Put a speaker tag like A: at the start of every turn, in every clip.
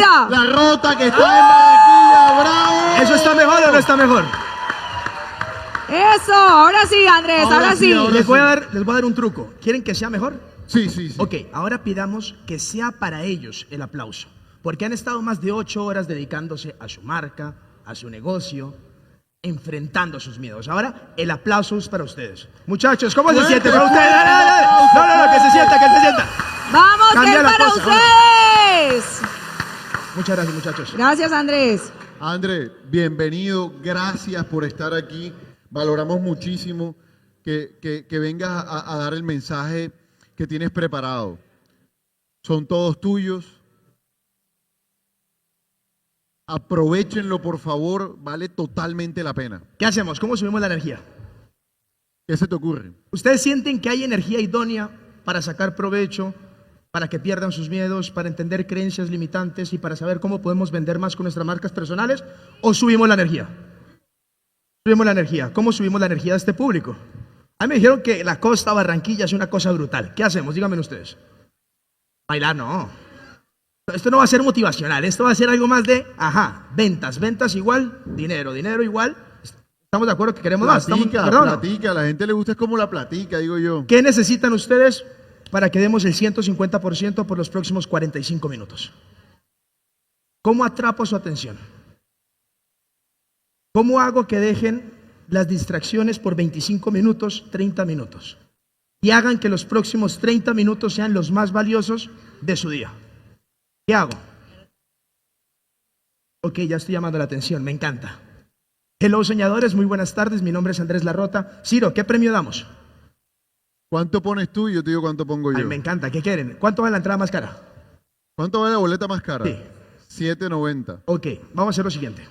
A: vida.
B: La Rota que está en Barranquilla, bravo.
C: ¿Eso está mejor o no está mejor?
A: Eso, ahora sí, Andrés, ahora sí.
C: Les voy a dar un truco. ¿Quieren que sea mejor?
B: Sí, sí, sí.
C: Ok, ahora pidamos que sea para ellos el aplauso. Porque han estado más de 8 horas dedicándose a su marca, a su negocio, enfrentando sus miedos. Ahora, el aplauso es para ustedes. Muchachos, ¿cómo se siente para ustedes? Dale. No, que se sienta.
A: Vamos, que
C: Cambia
A: es
C: la
A: para
C: cosa,
A: ustedes.
C: Muchas gracias, muchachos.
A: Gracias, Andrés.
B: André, bienvenido. Gracias por estar aquí. Valoramos muchísimo que vengas a dar el mensaje que tienes preparado. Son todos tuyos. Aprovechenlo, por favor, vale totalmente la pena.
C: ¿Qué hacemos? ¿Cómo subimos la energía?
B: ¿Qué se te ocurre?
C: ¿Ustedes sienten que hay energía idónea para sacar provecho, para que pierdan sus miedos, para entender creencias limitantes y para saber cómo podemos vender más con nuestras marcas personales? ¿O subimos la energía? Subimos la energía. ¿Cómo subimos la energía de este público? A mí me dijeron que la costa Barranquilla es una cosa brutal. ¿Qué hacemos? Díganme ustedes. Bailar no. Esto no va a ser motivacional, esto va a ser algo más de, ventas igual, dinero igual. ¿Estamos de acuerdo que queremos más?
B: Platica, a la gente le gusta es como la platica, digo yo.
C: ¿Qué necesitan ustedes para que demos el 150% por los próximos 45 minutos? ¿Cómo atrapo su atención? ¿Cómo hago que dejen las distracciones por 25 minutos, 30 minutos? Y hagan que los próximos 30 minutos sean los más valiosos de su día. ¿Qué hago? Ok, ya estoy llamando la atención, me encanta. Hello, soñadores, muy buenas tardes, mi nombre es Andrés Larrota. Ciro, ¿qué premio damos?
B: ¿Cuánto pones tú y yo te digo cuánto pongo yo?
C: Ay, me encanta, ¿qué quieren? ¿Cuánto vale la entrada más cara?
B: ¿Cuánto vale la boleta más cara?
C: Sí.
B: 7.90.
C: Ok, vamos a hacer lo siguiente.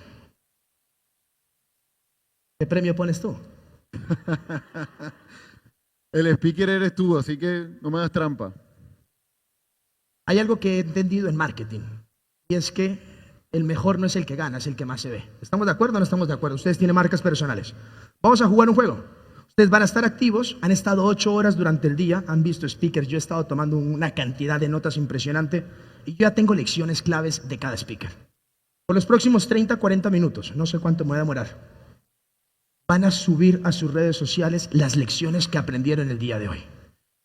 C: ¿Qué premio pones tú?
B: El speaker eres tú, así que no me das trampa.
C: Hay algo que he entendido en marketing y es que el mejor no es el que gana, es el que más se ve. ¿Estamos de acuerdo o no estamos de acuerdo? Ustedes tienen marcas personales. Vamos a jugar un juego. Ustedes van a estar activos, han estado 8 horas durante el día, han visto speakers, yo he estado tomando una cantidad de notas impresionante y yo ya tengo lecciones claves de cada speaker. Por los próximos 30, 40 minutos, no sé cuánto me voy a demorar, van a subir a sus redes sociales las lecciones que aprendieron el día de hoy.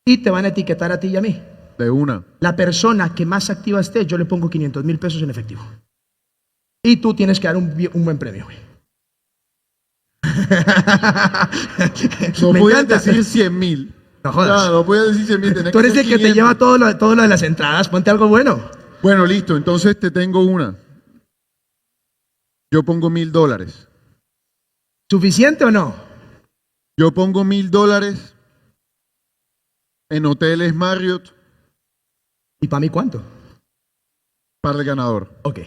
C: Y te van a etiquetar a ti y a mí.
B: De una.
C: La persona que más activa esté, yo le pongo 500,000 pesos en efectivo. Y tú tienes que dar un buen premio, güey.
B: No puedes decir 100,000.
C: No jodas.
B: No puedes decir 100,000.
C: Tú eres el que te lleva todo lo de las entradas. Ponte algo bueno.
B: Bueno, listo. Entonces te tengo una. Yo pongo $1,000.
C: ¿Suficiente o no?
B: Yo pongo $1,000 en hoteles Marriott.
C: ¿Y para mí cuánto?
B: Para el ganador.
C: Ok.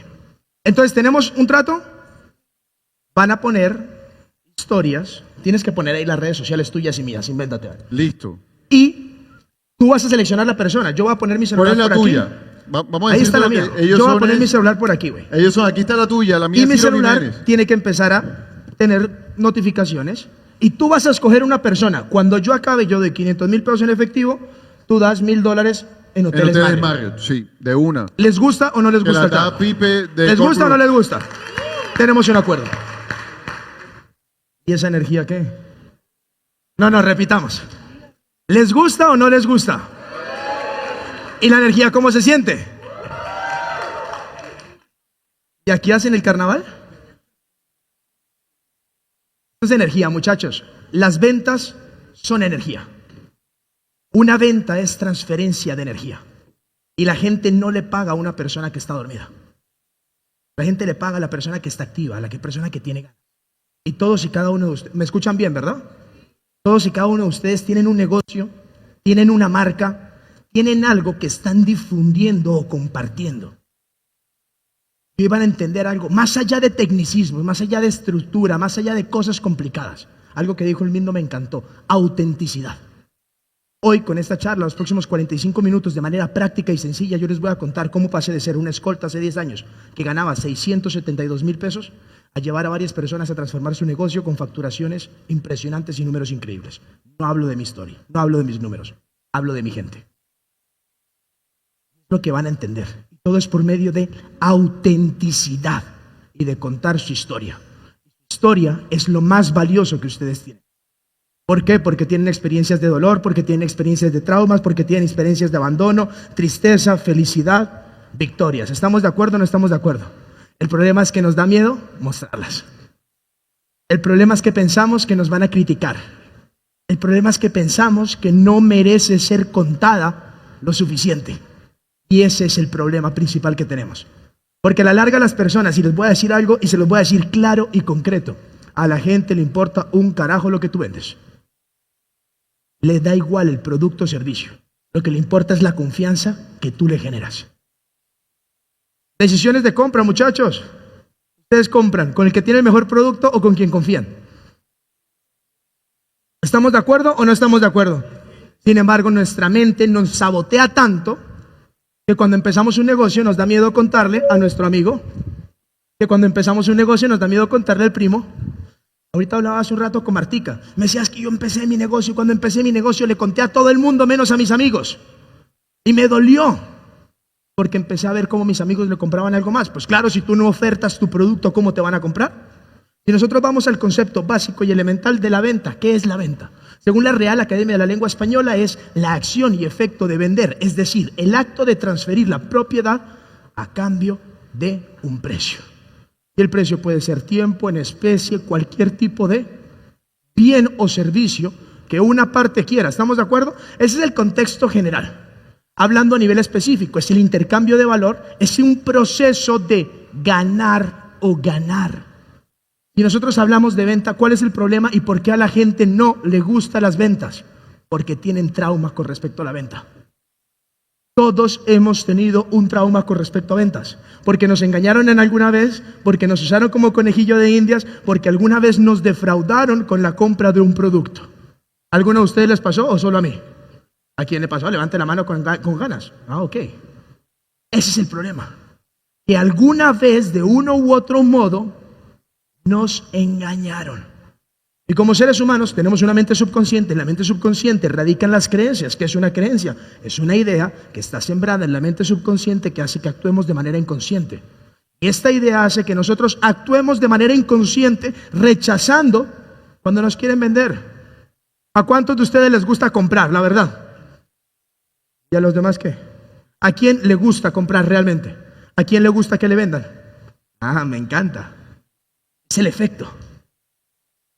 C: Entonces tenemos un trato. Van a poner historias. Tienes que poner ahí las redes sociales tuyas y mías. Invéntate.
B: Listo.
C: Y tú vas a seleccionar la persona. Yo voy a poner mi celular
B: ¿Cuál es la
C: por
B: tuya?
C: aquí.
B: Vamos a
C: Ahí
B: decir
C: está la mía. Yo voy a poner mi celular por aquí, güey.
B: Ellos son, aquí está la tuya, la mía
C: Y
B: es
C: mi
B: Ciro
C: celular
B: Jiménez.
C: tiene que empezar a tener notificaciones. Y tú vas a escoger una persona. Cuando yo acabe, yo doy 500,000 pesos en efectivo, tú das $1,000 en hoteles Marriott.
B: Marriott, sí, de una.
C: ¿Les gusta o no les gusta el trato? ¿Les gusta o no les gusta? Tenemos un acuerdo. ¿Y esa energía qué? No, repitamos. ¿Les gusta o no les gusta? ¿Y la energía cómo se siente? ¿Y aquí hacen el carnaval? Esto es energía, muchachos. Las ventas son energía. Una venta es transferencia de energía. Y la gente no le paga a una persona que está dormida. La gente le paga a la persona que está activa, a la persona que tiene ganas. Y todos y cada uno de ustedes, ¿me escuchan bien, verdad? Todos y cada uno de ustedes tienen un negocio, tienen una marca, tienen algo que están difundiendo o compartiendo. Y van a entender algo, más allá de tecnicismos, más allá de estructura, más allá de cosas complicadas. Algo que dijo el mismo me encantó, autenticidad. Hoy, con esta charla, los próximos 45 minutos, de manera práctica y sencilla, yo les voy a contar cómo pasé de ser una escolta hace 10 años, que ganaba 672,000 pesos, a llevar a varias personas a transformar su negocio con facturaciones impresionantes y números increíbles. No hablo de mi historia, no hablo de mis números, hablo de mi gente. Es lo que van a entender. Todo es por medio de autenticidad y de contar su historia. Su historia es lo más valioso que ustedes tienen. ¿Por qué? Porque tienen experiencias de dolor, porque tienen experiencias de traumas, porque tienen experiencias de abandono, tristeza, felicidad, victorias. ¿Estamos de acuerdo o no estamos de acuerdo? El problema es que nos da miedo mostrarlas. El problema es que pensamos que nos van a criticar. El problema es que pensamos que no merece ser contada lo suficiente. Y ese es el problema principal que tenemos. Porque a la larga las personas, y les voy a decir algo y se los voy a decir claro y concreto, a la gente le importa un carajo lo que tú vendes. Le da igual el producto o servicio. Lo que le importa es la confianza que tú le generas. Decisiones de compra, muchachos. Ustedes compran con el que tiene el mejor producto o con quien confían. ¿Estamos de acuerdo o no estamos de acuerdo? Sin embargo, nuestra mente nos sabotea tanto que cuando empezamos un negocio nos da miedo contarle a nuestro amigo, que cuando empezamos un negocio nos da miedo contarle al primo. Ahorita hablaba hace un rato con Martica, me decías que yo empecé mi negocio y cuando empecé mi negocio le conté a todo el mundo menos a mis amigos y me dolió porque empecé a ver cómo mis amigos le compraban algo más. Pues claro, si tú no ofertas tu producto, ¿cómo te van a comprar? Si nosotros vamos al concepto básico y elemental de la venta, ¿qué es la venta? Según la Real Academia de la Lengua Española, es la acción y efecto de vender, es decir, el acto de transferir la propiedad a cambio de un precio. Y el precio puede ser tiempo, en especie, cualquier tipo de bien o servicio que una parte quiera. ¿Estamos de acuerdo? Ese es el contexto general. Hablando a nivel específico, es el intercambio de valor, es un proceso de ganar o ganar. Y nosotros hablamos de venta, ¿cuál es el problema y por qué a la gente no le gustan las ventas? Porque tienen trauma con respecto a la venta. Todos hemos tenido un trauma con respecto a ventas, porque nos engañaron en alguna vez, porque nos usaron como conejillo de indias, porque alguna vez nos defraudaron con la compra de un producto. ¿Alguno de ustedes les pasó o solo a mí? ¿A quién le pasó? Levante la mano con ganas. Ah, ok. Ese es el problema. Que alguna vez, de uno u otro modo, nos engañaron. Y como seres humanos tenemos una mente subconsciente. En la mente subconsciente radican las creencias. ¿Qué es una creencia? Es una idea que está sembrada en la mente subconsciente que hace que actuemos de manera inconsciente. Y esta idea hace que nosotros actuemos de manera inconsciente rechazando cuando nos quieren vender. ¿A cuántos de ustedes les gusta comprar, la verdad? ¿Y a los demás qué? ¿A quién le gusta comprar realmente? ¿A quién le gusta que le vendan? Ah, me encanta. Es el efecto.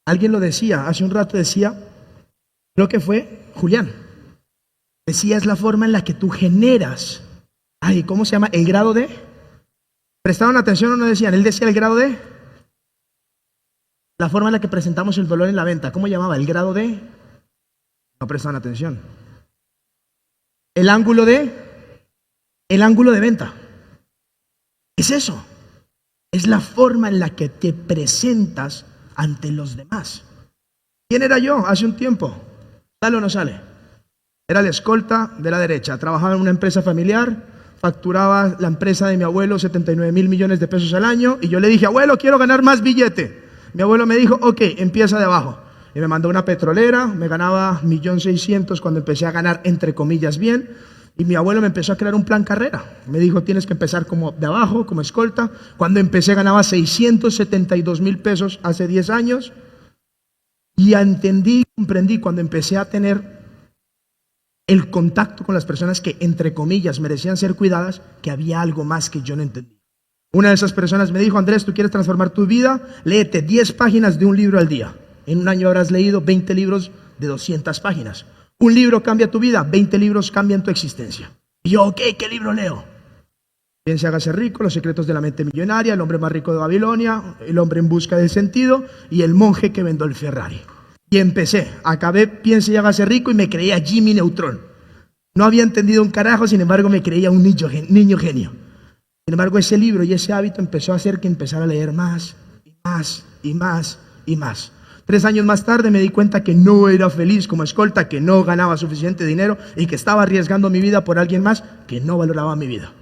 C: Alguien lo decía, hace un rato decía, creo que fue Julián. Decía, es la forma en la que tú generas. Ay, ¿cómo se llama? El grado de. ¿Prestaron atención o no decían? Él decía el grado de. La forma en la que presentamos el valor en la venta. ¿Cómo llamaba? El grado de. No prestaron atención. El ángulo de. El ángulo de venta. Es eso. Es la forma en la que te presentas ante los demás. ¿Quién era yo hace un tiempo? ¿Sale o no sale? Era la escolta de la derecha. Trabajaba en una empresa familiar, facturaba la empresa de mi abuelo 79,000 millones de pesos al año y yo le dije, abuelo, quiero ganar más billete. Mi abuelo me dijo, ok, empieza de abajo. Y me mandó una petrolera, me ganaba 1.600.000 cuando empecé a ganar entre comillas bien. Y mi abuelo me empezó a crear un plan carrera. Me dijo, tienes que empezar como de abajo, como escolta. Cuando empecé ganaba 672,000 pesos hace 10 años. Y entendí, comprendí cuando empecé a tener el contacto con las personas que, entre comillas, merecían ser cuidadas, que había algo más que yo no entendía. Una de esas personas me dijo, Andrés, ¿tú quieres transformar tu vida? Léete 10 páginas de un libro al día. En un año habrás leído 20 libros de 200 páginas. Un libro cambia tu vida, 20 libros cambian tu existencia. Y yo, ok, ¿qué libro leo? Piense, hágase rico, Los secretos de la mente millonaria, El hombre más rico de Babilonia, El hombre en busca del sentido y El monje que vendó el Ferrari. Y empecé, acabé Piense y hágase rico y me creía Jimmy Neutron. No había entendido un carajo, sin embargo me creía un niño genio. Sin embargo ese libro y ese hábito empezó a hacer que empezara a leer más y más y más y más. 3 años más tarde me di cuenta que no era feliz como escolta, que no ganaba suficiente dinero y que estaba arriesgando mi vida por alguien más que no valoraba mi vida.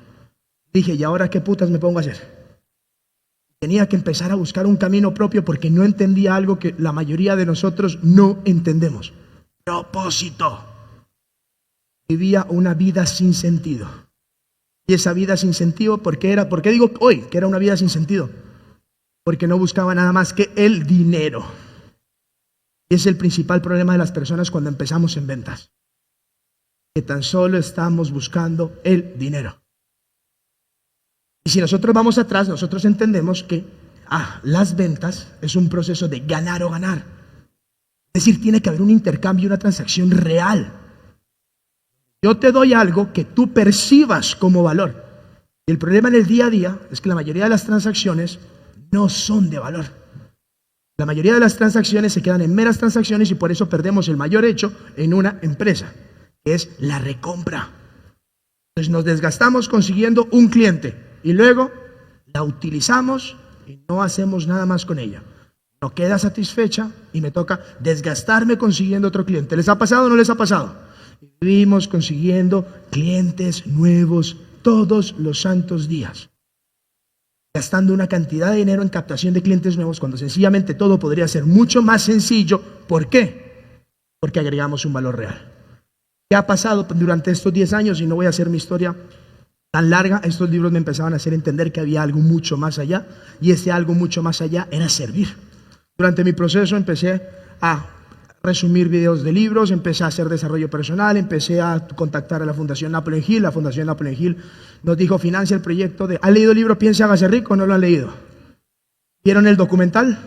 C: Dije, ¿y ahora qué putas me pongo a hacer? Tenía que empezar a buscar un camino propio porque no entendía algo que la mayoría de nosotros no entendemos. Propósito. Vivía una vida sin sentido. Y esa vida sin sentido, ¿por qué digo hoy que era una vida sin sentido? Porque no buscaba nada más que el dinero. Y es el principal problema de las personas cuando empezamos en ventas, que tan solo estamos buscando el dinero. Y si nosotros vamos atrás, nosotros entendemos que las ventas es un proceso de ganar o ganar. Es decir, tiene que haber un intercambio, una transacción real. Yo te doy algo que tú percibas como valor. Y el problema en el día a día es que la mayoría de las transacciones no son de valor. La mayoría de las transacciones se quedan en meras transacciones y por eso perdemos el mayor hecho en una empresa, que es la recompra. Entonces nos desgastamos consiguiendo un cliente y luego la utilizamos y no hacemos nada más con ella. No queda satisfecha y me toca desgastarme consiguiendo otro cliente. ¿Les ha pasado o no les ha pasado? Vivimos consiguiendo clientes nuevos todos los santos días, gastando una cantidad de dinero en captación de clientes nuevos cuando sencillamente todo podría ser mucho más sencillo. ¿Por qué? Porque agregamos un valor real. ¿Qué ha pasado durante estos 10 años? Y no voy a hacer mi historia tan larga. Estos libros me empezaban a hacer entender que había algo mucho más allá, y ese algo mucho más allá era servir. Durante mi proceso empecé a resumir videos de libros, empecé a hacer desarrollo personal, empecé a contactar a la Fundación Napoleon Hill. La Fundación Napoleon Hill nos dijo: financia el proyecto de... ¿Han leído el libro Piense, hágase rico o no lo han leído? ¿Vieron el documental?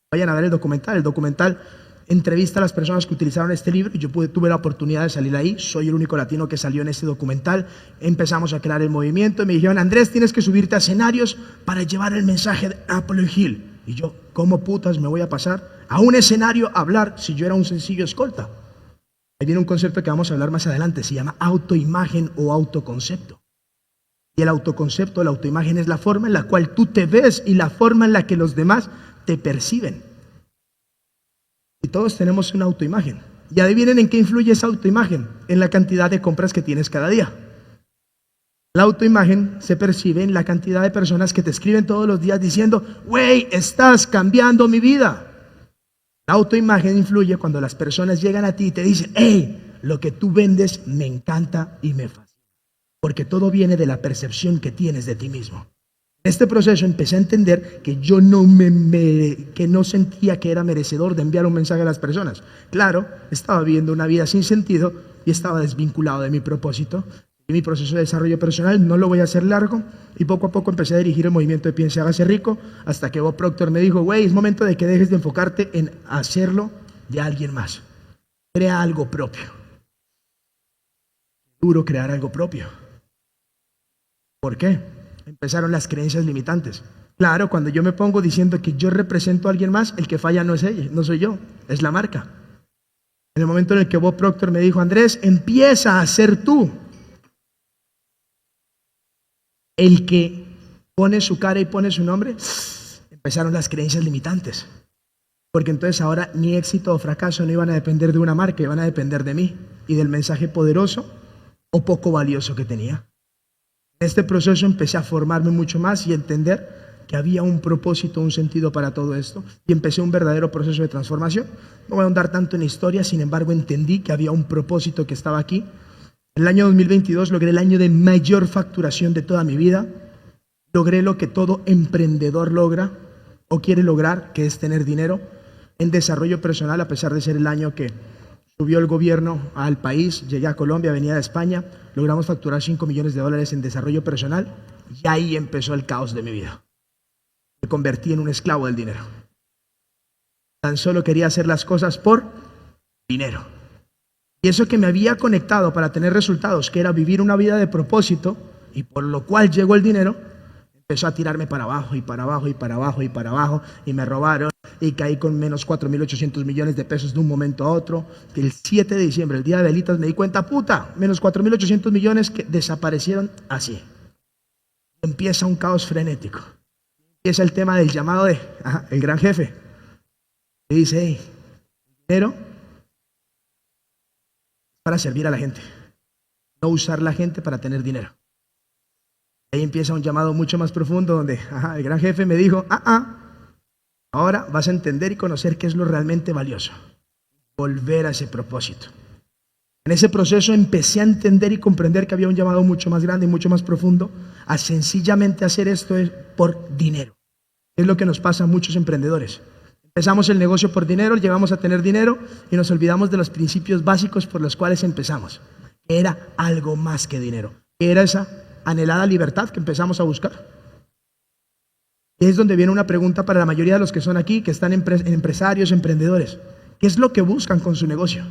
C: Vayan a ver el documental. El documental entrevista a las personas que utilizaron este libro y yo tuve la oportunidad de salir ahí. Soy el único latino que salió en este documental. Empezamos a crear el movimiento y me dijeron: Andrés, tienes que subirte a escenarios para llevar el mensaje de Napoleon Hill. Y yo, ¿cómo putas me voy a pasar a un escenario a hablar si yo era un sencillo escolta? Ahí viene un concepto que vamos a hablar más adelante, se llama autoimagen o autoconcepto. Y el autoconcepto, la autoimagen es la forma en la cual tú te ves y la forma en la que los demás te perciben. Y todos tenemos una autoimagen. Y adivinen en qué influye esa autoimagen: en la cantidad de compras que tienes cada día. La autoimagen se percibe en la cantidad de personas que te escriben todos los días diciendo: güey, estás cambiando mi vida. La autoimagen influye cuando las personas llegan a ti y te dicen: hey, lo que tú vendes me encanta y me fascina. Porque todo viene de la percepción que tienes de ti mismo. En este proceso empecé a entender que yo que no sentía que era merecedor de enviar un mensaje a las personas. Claro, estaba viviendo una vida sin sentido y estaba desvinculado de mi propósito. Y mi proceso de desarrollo personal no lo voy a hacer largo, y poco a poco empecé a dirigir el movimiento de Piense, hágase rico, hasta que Bob Proctor me dijo: güey, es momento de que dejes de enfocarte en hacerlo de alguien más. Crea algo propio. Duro crear algo propio. ¿Por qué? Empezaron las creencias limitantes. Claro, cuando yo me pongo diciendo que yo represento a alguien más, el que falla no es ella, no soy yo, es la marca. En el momento en el que Bob Proctor me dijo: Andrés, empieza a ser tú el que pone su cara y pone su nombre, empezaron las creencias limitantes. Porque entonces ahora mi éxito o fracaso no iban a depender de una marca, iban a depender de mí y del mensaje poderoso o poco valioso que tenía. En este proceso empecé a formarme mucho más y a entender que había un propósito, un sentido para todo esto, y empecé un verdadero proceso de transformación. No voy a ahondar tanto en historia, sin embargo entendí que había un propósito que estaba aquí. En el año 2022 logré el año de mayor facturación de toda mi vida. Logré lo que todo emprendedor logra o quiere lograr, que es tener dinero en desarrollo personal. A pesar de ser el año que subió el gobierno al país, llegué a Colombia, venía de España, logramos facturar $5 millones en desarrollo personal, y ahí empezó el caos de mi vida. Me convertí en un esclavo del dinero. Tan solo quería hacer las cosas por dinero. Y eso que me había conectado para tener resultados, que era vivir una vida de propósito, y por lo cual llegó el dinero, empezó a tirarme para abajo y para abajo y para abajo y para abajo, y me robaron y caí con menos 4.800 millones de pesos de un momento a otro. El 7 de diciembre, el día de velitas, me di cuenta: puta, menos 4.800 millones que desaparecieron así. Empieza un caos frenético. Empieza el tema del llamado de el gran jefe. Me dice: hey, dinero para servir a la gente, no usar la gente para tener dinero. Ahí empieza un llamado mucho más profundo donde el gran jefe me dijo: ahora vas a entender y conocer qué es lo realmente valioso. Volver a ese propósito. En ese proceso empecé a entender y comprender que había un llamado mucho más grande y mucho más profundo a sencillamente hacer esto por dinero. Es lo que nos pasa a muchos emprendedores. Empezamos el negocio por dinero, llegamos a tener dinero y nos olvidamos de los principios básicos por los cuales empezamos. Que era algo más que dinero. Que era esa anhelada libertad que empezamos a buscar. Y es donde viene una pregunta para la mayoría de los que son aquí, que están empresarios, emprendedores. ¿Qué es lo que buscan con su negocio?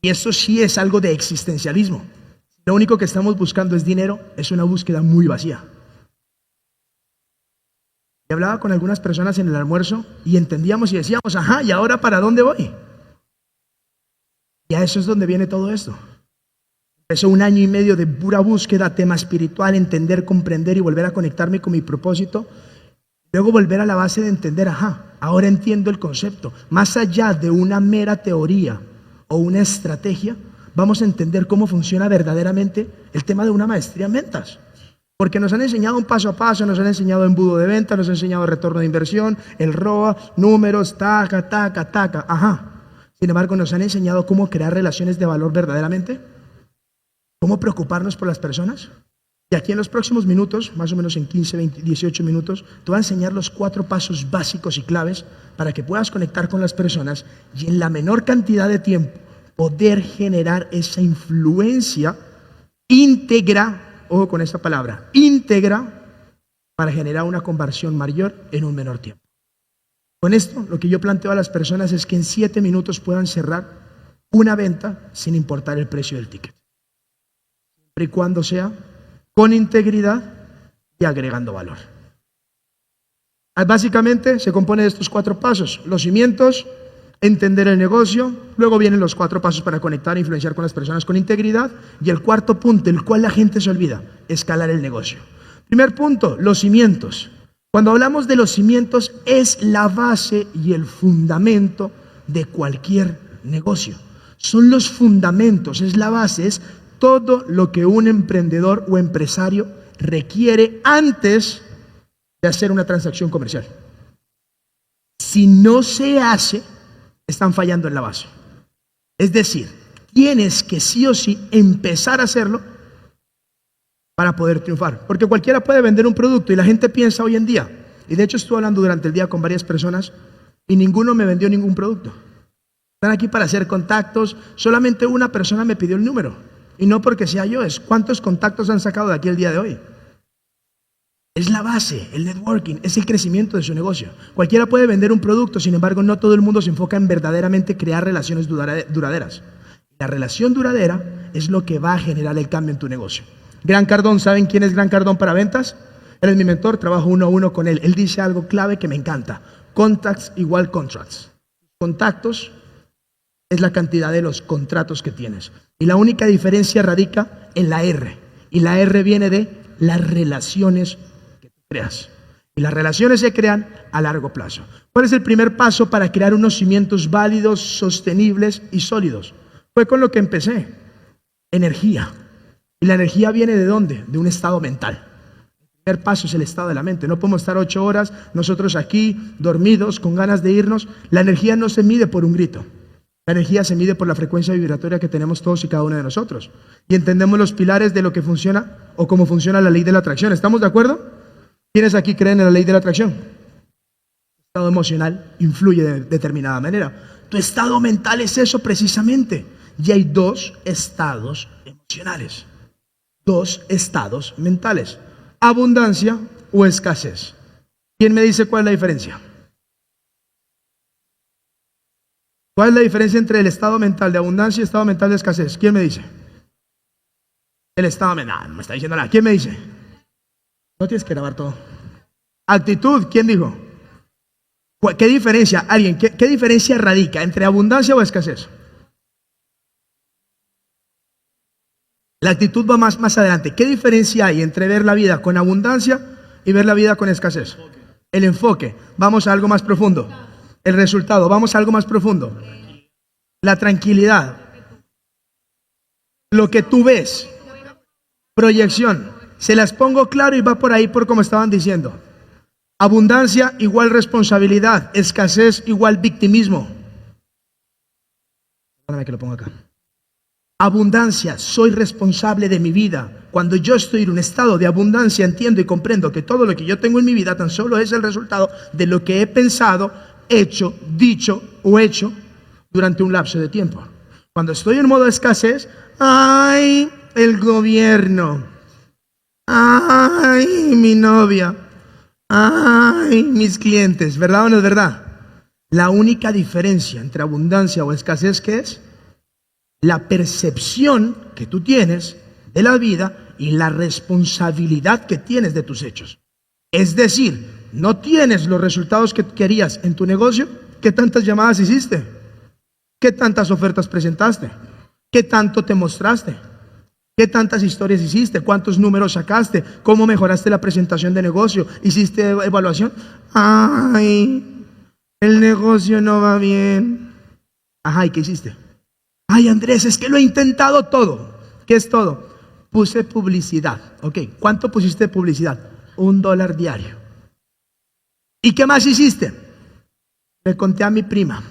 C: Y eso sí es algo de existencialismo. Lo único que estamos buscando es dinero, es una búsqueda muy vacía. Y hablaba con algunas personas en el almuerzo y entendíamos y decíamos, ajá, ¿y ahora para dónde voy? Y a eso es donde viene todo esto. Empezó 1 año y medio de pura búsqueda, tema espiritual, entender, comprender y volver a conectarme con mi propósito. Luego volver a la base de entender, ajá, ahora entiendo el concepto. Más allá de una mera teoría o una estrategia, vamos a entender cómo funciona verdaderamente el tema de una maestría en ventas. Porque nos han enseñado un paso a paso, nos han enseñado embudo de venta, nos han enseñado retorno de inversión, el ROA, números, taca, taca, taca, ajá. Sin embargo, nos han enseñado cómo crear relaciones de valor verdaderamente, cómo preocuparnos por las personas. Y aquí en los próximos minutos, más o menos en 15, 20, 18 minutos, te voy a enseñar los 4 pasos básicos y claves para que puedas conectar con las personas y en la menor cantidad de tiempo poder generar esa influencia íntegra. Ojo con esta palabra, íntegra, para generar una conversión mayor en un menor tiempo. Con esto, lo que yo planteo a las personas es que en 7 minutos puedan cerrar una venta sin importar el precio del ticket. Siempre y cuando sea con integridad y agregando valor. Básicamente se compone de estos 4 pasos: los cimientos, entender el negocio, luego vienen los 4 pasos para conectar e influenciar con las personas con integridad, y el 4.º punto, el cual la gente se olvida, escalar el negocio. Primer punto, los cimientos. Cuando hablamos de los cimientos, es la base y el fundamento de cualquier negocio. Son los fundamentos, es la base, es todo lo que un emprendedor o empresario requiere antes de hacer una transacción comercial. Si no se hace, están fallando en la base. Es decir, tienes que sí o sí empezar a hacerlo para poder triunfar. Porque cualquiera puede vender un producto y la gente piensa hoy en día, y de hecho estuve hablando durante el día con varias personas y ninguno me vendió ningún producto. Están aquí para hacer contactos, solamente una persona me pidió el número. Y no porque sea yo, es cuántos contactos han sacado de aquí el día de hoy. Es la base, el networking, es el crecimiento de su negocio. Cualquiera puede vender un producto, sin embargo, no todo el mundo se enfoca en verdaderamente crear relaciones duraderas. La relación duradera es lo que va a generar el cambio en tu negocio. Grant Cardone, ¿saben quién es Grant Cardone para ventas? Él es mi mentor, trabajo 1 a 1 con él. Él dice algo clave que me encanta: contacts igual contracts. Contactos es la cantidad de los contratos que tienes. Y la única diferencia radica en la R. Y la R viene de las relaciones que tú creas. Y las relaciones se crean a largo plazo. ¿Cuál es el primer paso para crear unos cimientos válidos, sostenibles y sólidos? Fue con lo que empecé: energía. ¿Y la energía viene de dónde? De un estado mental. El primer paso es el estado de la mente. No podemos estar 8 horas nosotros aquí, dormidos, con ganas de irnos. La energía no se mide por un grito. La energía se mide por la frecuencia vibratoria que tenemos todos y cada uno de nosotros. Y entendemos los pilares de lo que funciona o cómo funciona la ley de la atracción. ¿Estamos de acuerdo? ¿Quiénes aquí creen en la ley de la atracción? Tu estado emocional influye de determinada manera. Tu estado mental es eso precisamente. Y hay 2 estados emocionales. 2 estados mentales: abundancia o escasez. ¿Quién me dice cuál es la diferencia? ¿Cuál es la diferencia entre el estado mental de abundancia y el estado mental de escasez? ¿Quién me dice? El estado mental, no me está diciendo nada. ¿Quién me dice? No tienes que grabar todo. Actitud, ¿quién dijo? ¿Qué diferencia? ¿Alguien? ¿Qué diferencia radica entre abundancia o escasez? La actitud va más adelante. ¿Qué diferencia hay entre ver la vida con abundancia y ver la vida con escasez? El enfoque. Vamos a algo más profundo. El resultado. Vamos a algo más profundo. La tranquilidad. Lo que tú ves. Proyección. Se las pongo claro y va por ahí por como estaban diciendo. Abundancia igual responsabilidad. Escasez igual victimismo. Perdóname que lo pongo acá. Abundancia, soy responsable de mi vida. Cuando yo estoy en un estado de abundancia, entiendo y comprendo que todo lo que yo tengo en mi vida tan solo es el resultado de lo que he pensado, hecho, dicho o hecho durante un lapso de tiempo. Cuando estoy en modo de escasez, ¡ay, el gobierno! ¡Ay, mi novia! ¡Ay, mis clientes! ¿Verdad o no es verdad? La única diferencia entre abundancia o escasez, ¿qué es? La percepción que tú tienes de la vida y la responsabilidad que tienes de tus hechos. Es decir, no tienes los resultados que querías en tu negocio. ¿Qué tantas llamadas hiciste? ¿Qué tantas ofertas presentaste? ¿Qué tanto te mostraste? ¿Qué tantas historias hiciste? ¿Cuántos números sacaste? ¿Cómo mejoraste la presentación de negocio? ¿Hiciste evaluación? ¡Ay, el negocio no va bien! Ajá, ¿y qué hiciste? ¡Ay, Andrés, es que lo he intentado todo! ¿Qué es todo? Puse publicidad. Ok, ¿cuánto pusiste de publicidad? $1 diario. ¿Y qué más hiciste? Le conté a mi prima.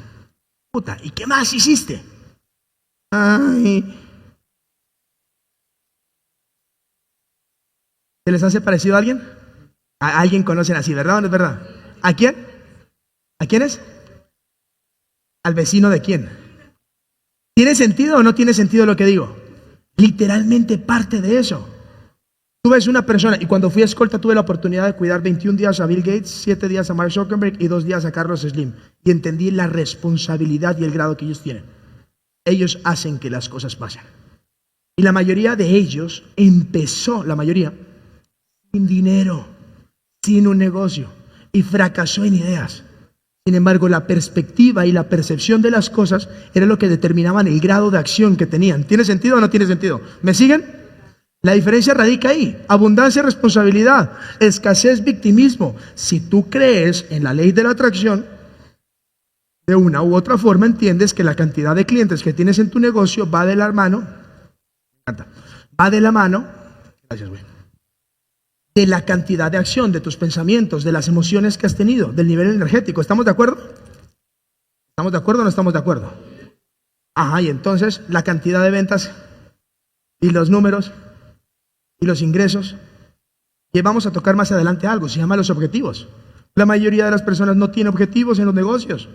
C: Puta, ¿y qué más hiciste? Ay. ¿Se les hace parecido a alguien? A alguien conocen así, ¿verdad o no es verdad? ¿A quién? ¿A quién es? ¿Al vecino de quién? ¿Tiene sentido o no tiene sentido lo que digo? Literalmente parte de eso. Tú ves una persona, y cuando fui a escolta tuve la oportunidad de cuidar 21 días a Bill Gates, 7 días a Mark Zuckerberg y 2 días a Carlos Slim. Y entendí la responsabilidad y el grado que ellos tienen. Ellos hacen que las cosas pasen. Y la mayoría de ellos empezó, la mayoría, sin dinero, sin un negocio, y fracasó en ideas. Sin embargo, la perspectiva y la percepción de las cosas era lo que determinaban el grado de acción que tenían. ¿Tiene sentido o no tiene sentido? ¿Me siguen? La diferencia radica ahí. Abundancia, responsabilidad. Escasez, victimismo. Si tú crees en la ley de la atracción, de una u otra forma entiendes que la cantidad de clientes que tienes en tu negocio va de la mano, va de la mano, gracias, güey, de la cantidad de acción, de tus pensamientos, de las emociones que has tenido, del nivel energético. ¿Estamos de acuerdo? ¿Estamos de acuerdo o no estamos de acuerdo? Ajá, y entonces la cantidad de ventas y los números y los ingresos. Y vamos a tocar más adelante algo, se llama los objetivos. La mayoría de las personas no tiene objetivos en los negocios.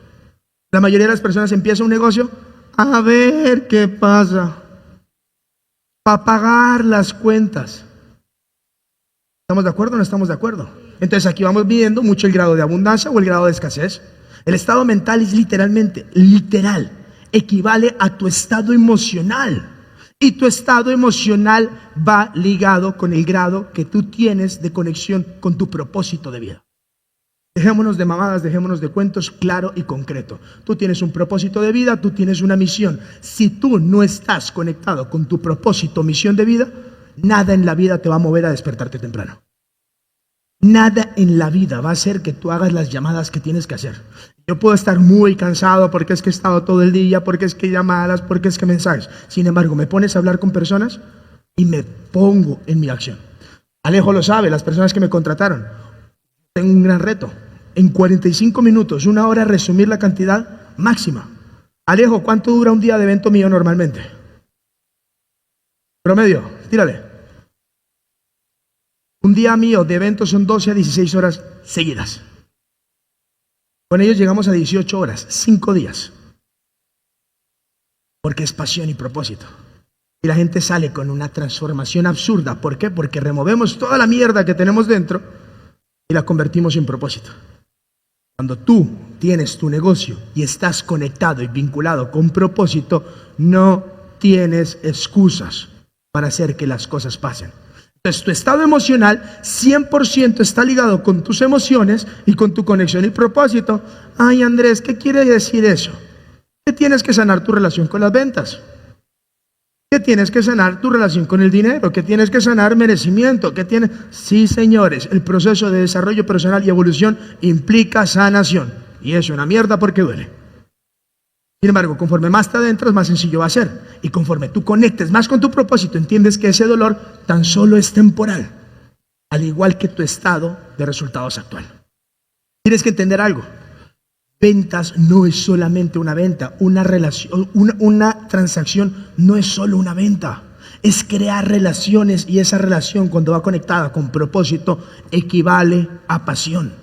C: La mayoría de las personas empieza un negocio a ver qué pasa, para pagar las cuentas. ¿Estamos de acuerdo o no estamos de acuerdo? Entonces aquí vamos viendo mucho el grado de abundancia o el grado de escasez. El estado mental es literalmente, literal, equivale a tu estado emocional. Y tu estado emocional va ligado con el grado que tú tienes de conexión con tu propósito de vida. Dejémonos de mamadas, dejémonos de cuentos, claro y concreto. Tú tienes un propósito de vida, tú tienes una misión. Si tú no estás conectado con tu propósito, misión de vida, nada en la vida te va a mover a despertarte temprano. Nada en la vida va a hacer que tú hagas las llamadas que tienes que hacer. Yo puedo estar muy cansado porque es que he estado todo el día, porque es que llamadas, porque es que mensajes. Sin embargo, me pones a hablar con personas y me pongo en mi acción. Alejo lo sabe, las personas que me contrataron. Tengo un gran reto. En 45 minutos, 1 hora, resumir la cantidad máxima. Alejo, ¿cuánto dura un día de evento mío normalmente? Promedio, tírale. Un día mío de evento son 12 a 16 horas seguidas. Con ellos llegamos a 18 horas, 5 días. Porque es pasión y propósito. Y la gente sale con una transformación absurda. ¿Por qué? Porque removemos toda la mierda que tenemos dentro y la convertimos en propósito. Cuando tú tienes tu negocio y estás conectado y vinculado con propósito, no tienes excusas para hacer que las cosas pasen. Entonces, tu estado emocional 100% está ligado con tus emociones y con tu conexión y propósito. Ay, Andrés, ¿qué quiere decir eso? Que tienes que sanar tu relación con las ventas. Que tienes que sanar tu relación con el dinero. Que tienes que sanar merecimiento. Que tienes... Sí, señores, el proceso de desarrollo personal y evolución implica sanación. Y es una mierda porque duele. Sin embargo, conforme más te adentras, más sencillo va a ser. Y conforme tú conectes más con tu propósito, entiendes que ese dolor tan solo es temporal, al igual que tu estado de resultados actual. Tienes que entender algo. Ventas no es solamente una venta, una relación, una transacción no es solo una venta. Es crear relaciones y esa relación cuando va conectada con propósito equivale a pasión.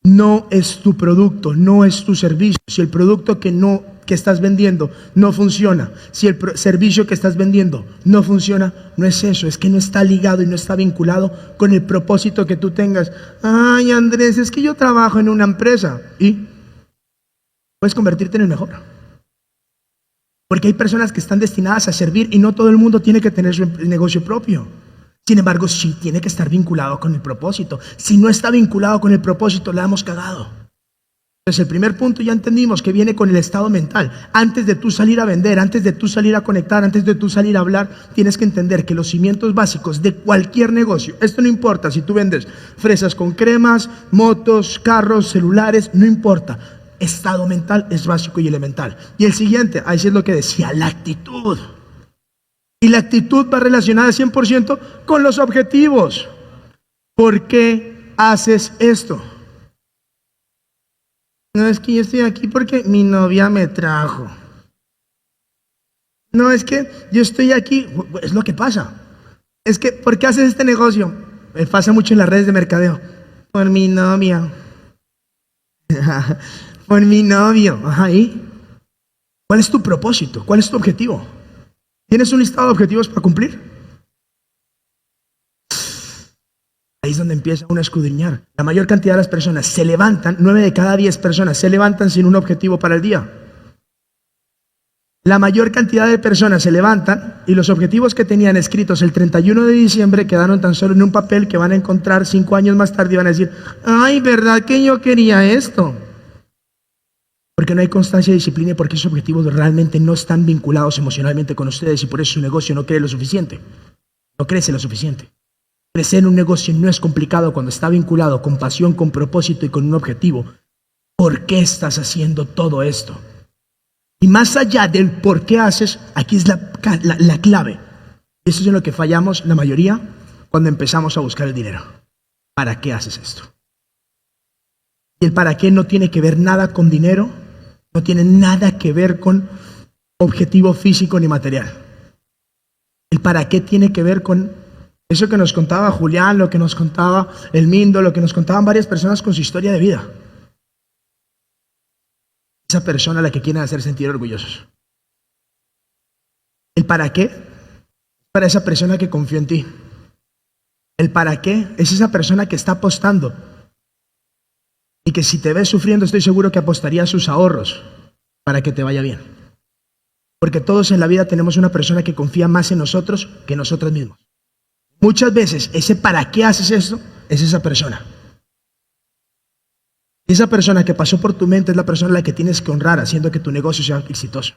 C: No es tu producto, no es tu servicio. Si el producto que estás vendiendo no funciona, si el servicio que estás vendiendo no funciona, no es eso, es que no está ligado y no está vinculado con el propósito que tú tengas. Ay, Andrés, es que yo trabajo en una empresa y puedes convertirte en el mejor. Porque hay personas que están destinadas a servir y no todo el mundo tiene que tener su negocio propio. Sin embargo, sí tiene que estar vinculado con el propósito. Si no está vinculado con el propósito, la hemos cagado. Entonces, el primer punto ya entendimos que viene con el estado mental. Antes de tú salir a vender, antes de tú salir a conectar, antes de tú salir a hablar, tienes que entender que los cimientos básicos de cualquier negocio, esto no importa si tú vendes fresas con cremas, motos, carros, celulares, no importa. Estado mental es básico y elemental. Y el siguiente, ahí sí es lo que decía, la actitud. Y la actitud va relacionada 100% con los objetivos. ¿Por qué haces esto? No, es que yo estoy aquí porque mi novia me trajo. No, es que yo estoy aquí, es lo que pasa. Es que, ¿por qué haces este negocio? Me pasa mucho en las redes de mercadeo. Por mi novia. Por mi novio. Ajá, ¿y? ¿Cuál es tu propósito? ¿Cuál es tu objetivo? ¿Tienes un listado de objetivos para cumplir? Ahí es donde empieza uno a escudriñar. La mayor cantidad de las personas se levantan, 9 de cada 10 personas se levantan sin un objetivo para el día. La mayor cantidad de personas se levantan y los objetivos que tenían escritos el 31 de diciembre quedaron tan solo en un papel que van a encontrar 5 años más tarde y van a decir, ay, ¿verdad que yo quería esto? Porque no hay constancia y disciplina y porque esos objetivos realmente no están vinculados emocionalmente con ustedes y por eso su negocio no crece lo suficiente. No crece lo suficiente. Crecer en un negocio no es complicado cuando está vinculado con pasión, con propósito y con un objetivo. ¿Por qué estás haciendo todo esto? Y más allá del por qué haces, aquí es la clave. Eso es en lo que fallamos la mayoría cuando empezamos a buscar el dinero. ¿Para qué haces esto? Y el para qué no tiene que ver nada con dinero, no tiene nada que ver con objetivo físico ni material. El para qué tiene que ver con eso que nos contaba Julián, lo que nos contaba el Mindo, lo que nos contaban varias personas con su historia de vida. Esa persona a la que quieren hacer sentir orgullosos. El para qué es para esa persona que confió en ti. El para qué es esa persona que está apostando. Y que si te ves sufriendo, estoy seguro que apostaría sus ahorros para que te vaya bien. Porque todos en la vida tenemos una persona que confía más en nosotros que en nosotros mismos. Muchas veces ese para qué haces esto es esa persona. Esa persona que pasó por tu mente es la persona a la que tienes que honrar haciendo que tu negocio sea exitoso.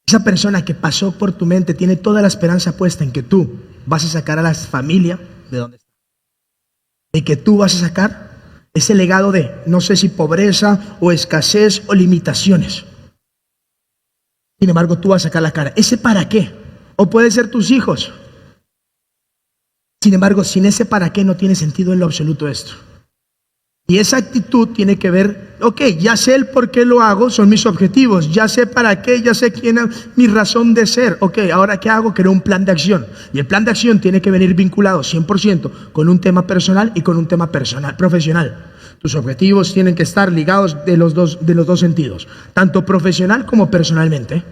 C: Esa persona que pasó por tu mente tiene toda la esperanza puesta en que tú vas a sacar a la familia de donde está. De que tú vas a sacar ese legado de, no sé si pobreza o escasez o limitaciones. Sin embargo, tú vas a sacar la cara. ¿Ese para qué? O puede ser tus hijos. Sin embargo, sin ese para qué no tiene sentido en lo absoluto esto. Y esa actitud tiene que ver, ok, ya sé el por qué lo hago, son mis objetivos, ya sé para qué, ya sé quién es mi razón de ser. Ok, ahora ¿qué hago? Creo un plan de acción. Y el plan de acción tiene que venir vinculado 100% con un tema personal y con un tema profesional. Tus objetivos tienen que estar ligados de los dos sentidos, tanto profesional como personalmente.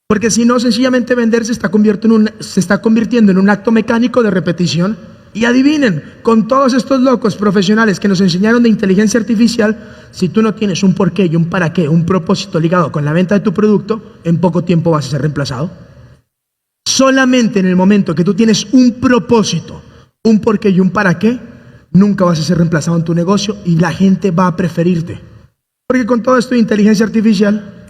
C: Porque si no, sencillamente vender se está convirtiendo en un acto mecánico de repetición. Y adivinen, con todos estos locos profesionales que nos enseñaron de inteligencia artificial, si tú no tienes un porqué y un para qué, un propósito ligado con la venta de tu producto, en poco tiempo vas a ser reemplazado. Solamente en el momento que tú tienes un propósito, un porqué y un para qué, nunca vas a ser reemplazado en tu negocio y la gente va a preferirte. Porque con todo esto de inteligencia artificial,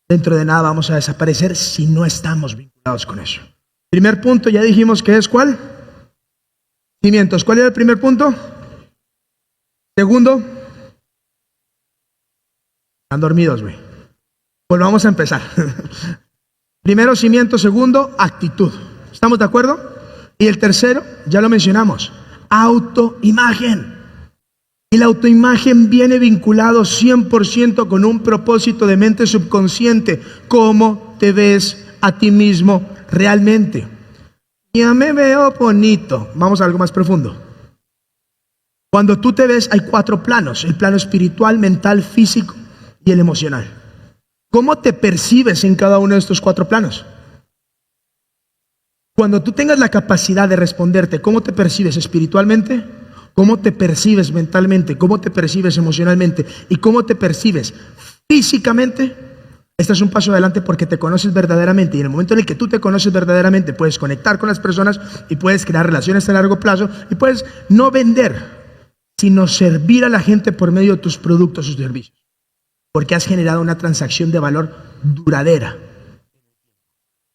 C: dentro de nada vamos a desaparecer si no estamos vinculados con eso. Primer punto, ya dijimos que es ¿cuál? Cimientos. ¿Cuál era el primer punto? Segundo. Están dormidos, güey. Volvamos a empezar. Primero, cimiento. Segundo, actitud. ¿Estamos de acuerdo? Y el tercero, ya lo mencionamos, autoimagen. Y la autoimagen viene vinculado 100% con un propósito de mente subconsciente. ¿Cómo te ves a ti mismo realmente? Ya me veo bonito. Vamos a algo más profundo. Cuando tú te ves, hay 4 planos: el plano espiritual, mental, físico y el emocional. ¿Cómo te percibes en cada uno de estos 4 planos? Cuando tú tengas la capacidad de responderte, ¿cómo te percibes espiritualmente? ¿Cómo te percibes mentalmente? ¿Cómo te percibes emocionalmente? ¿Y cómo te percibes físicamente? Este es un paso adelante porque te conoces verdaderamente, y en el momento en el que tú te conoces verdaderamente puedes conectar con las personas y puedes crear relaciones a largo plazo y puedes no vender, sino servir a la gente por medio de tus productos y servicios, porque has generado una transacción de valor duradera.